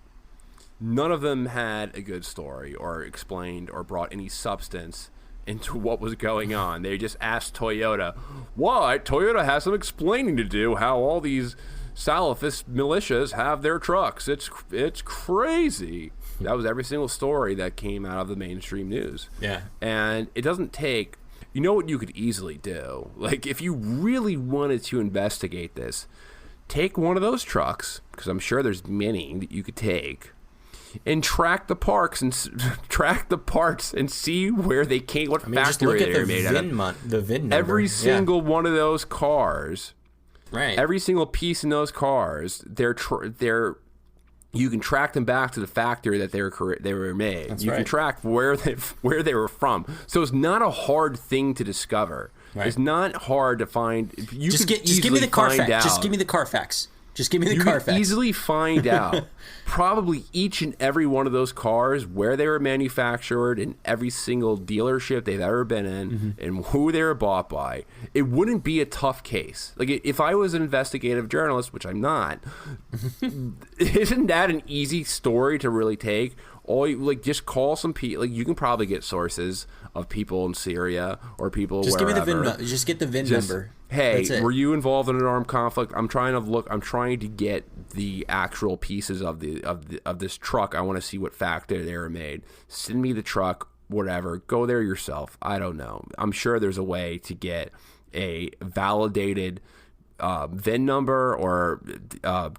none of them had a good story or explained or brought any substance into what was going on. They just asked Toyota, what? Toyota has some explaining to do how all these Salafist militias have their trucks. It's crazy. That was every single story that came out of the mainstream news. Yeah. And it doesn't take, you know what you could easily do? Like, if you really wanted to investigate this, take one of those trucks, because I'm sure there's many that you could take, and track the parts and see where they came, what factory they were made out of. The VIN number. Every single one of those cars, right? Every single piece in those cars, you can track them back to the factory that they were made. That's you right. can track where they were from. So it's not a hard thing to discover. Right. It's not hard to find. Just give me the Carfax. Just give me the Carfax. Just give me the Carfax. You can easily find out probably each and every one of those cars, where they were manufactured, in every single dealership they've ever been in, and who they were bought by. It wouldn't be a tough case. Like, if I was an investigative journalist, which I'm not, isn't that an easy story to really take? Just call some people. Like, you can probably get sources of people in Syria or people just wherever. Give me the VIN. Just get the VIN number. Hey, were you involved in an armed conflict? I'm trying to get the actual pieces of this truck. I want to see what factory they were made. Send me the truck, whatever. Go there yourself. I don't know. I'm sure there's a way to get a validated VIN number or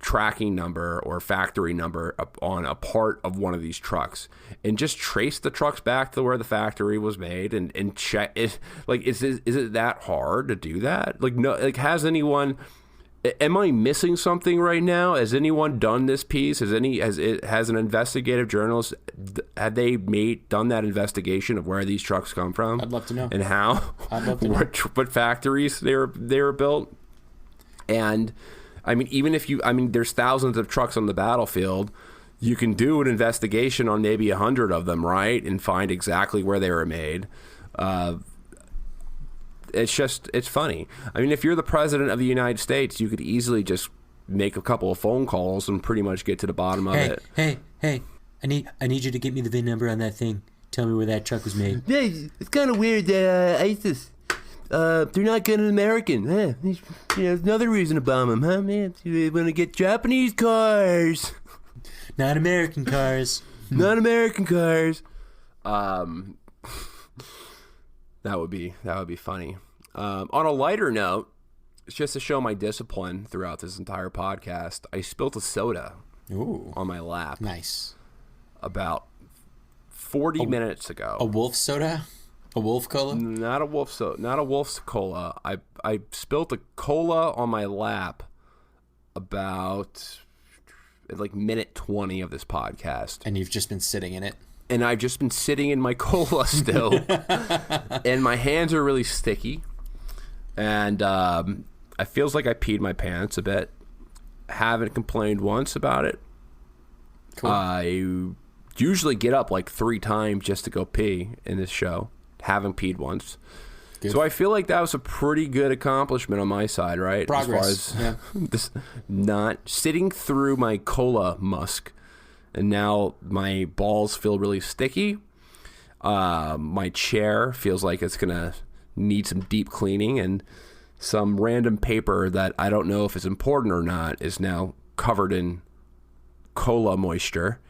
tracking number or factory number on a part of one of these trucks, and just trace the trucks back to where the factory was made and check it. Like, is it that hard to do that? Like, no, like, has anyone, am I missing something right now? Has anyone done this piece? Has an investigative journalist, have they done that investigation of where these trucks come from? I'd love to know. And how? I'd love to know. What factories they were built? And I mean, there's thousands of trucks on the battlefield. You can do an investigation on maybe 100 of them, right? And find exactly where they were made. It's funny. I mean, if you're the president of the United States, you could easily just make a couple of phone calls and pretty much get to the bottom of it. Hey, I need you to get me the VIN number on that thing. Tell me where that truck was made. Yeah, it's kind of weird that ISIS, they're not getting American. Another reason to bomb them, huh, man? They want to get Japanese cars. Not American cars. Not American cars. That would be funny. On a lighter note, just to show my discipline throughout this entire podcast, I spilled a soda on my lap. Nice. About 40 minutes ago. A wolf soda? A wolf cola? Not a wolf soda. Not a wolf's cola. I spilled a cola on my lap about like minute 20 of this podcast. And you've just been sitting in it? And I've just been sitting in my cola still. And my hands are really sticky. And it feels like I peed my pants a bit. Haven't complained once about it. Cool. I usually get up like 3 times just to go pee in this show. Haven't peed once. Good. So I feel like that was a pretty good accomplishment on my side, right? Progress. As far as this, not sitting through my cola musk. And now my balls feel really sticky. My chair feels like it's going to need some deep cleaning, and some random paper that I don't know if it's important or not is now covered in cola moisture,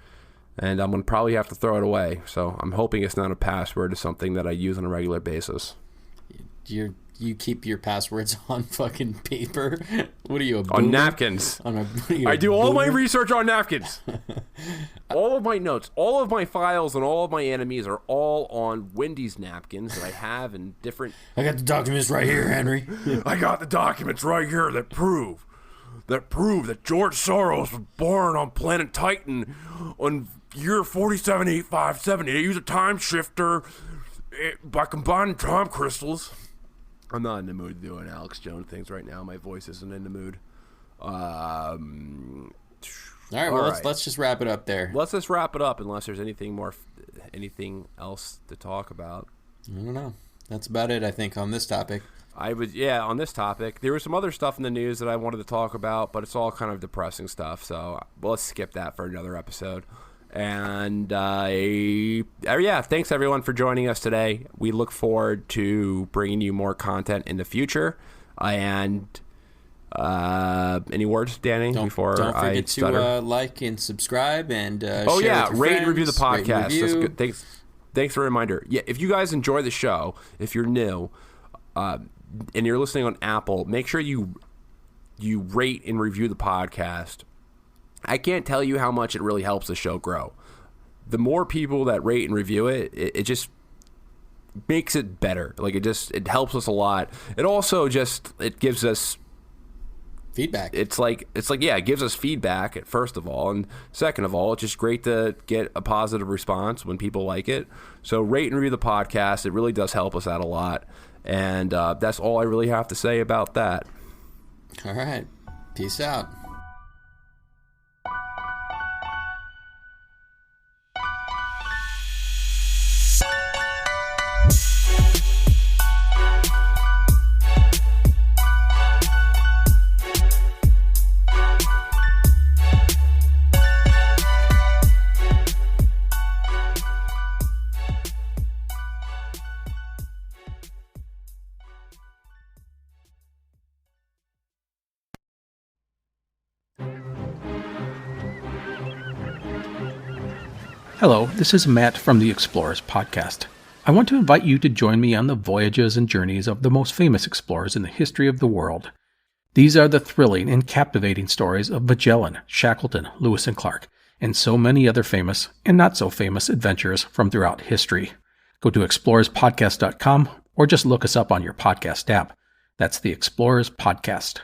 and I'm going to probably have to throw it away. So I'm hoping it's not a password to something that I use on a regular basis. You keep your passwords on fucking paper? What are you, a boomer? On napkins. I do all my research on napkins. All of my notes, all of my files, and all of my enemies are all on Wendy's napkins that I have in different... I got the documents right here, Henry. I got the documents right here that prove that George Soros was born on planet Titan on year 478570. They use a time shifter by combining time crystals. I'm not in the mood doing Alex Jones things right now. My voice isn't in the mood. All right, well, let's just wrap it up there. Let's just wrap it up unless there's anything else to talk about. I don't know. That's about it, I think, on this topic. On this topic. There was some other stuff in the news that I wanted to talk about, but it's all kind of depressing stuff, so let's skip that for another episode. And thanks everyone for joining us today. We look forward to bringing you more content in the future. And any words, Danny? Don't forget to like and subscrib and rate friends, and review the podcast. That's good. Thanks for a reminder. Yeah, if you guys enjoy the show, if you're new, and you're listening on Apple, make sure you rate and review the podcast. I can't tell you how much it really helps the show grow. The more people that rate and review it, it just makes it better. Like it helps us a lot. It also it gives us feedback. It gives us feedback, first of all, and second of all, it's just great to get a positive response when people like it. So rate and review the podcast. It really does help us out a lot. And that's all I really have to say about that. All right. Peace out. Hello, this is Matt from the Explorers Podcast. I want to invite you to join me on the voyages and journeys of the most famous explorers in the history of the world. These are the thrilling and captivating stories of Magellan, Shackleton, Lewis and Clark, and so many other famous and not so famous adventurers from throughout history. Go to explorerspodcast.com or just look us up on your podcast app. That's the Explorers Podcast.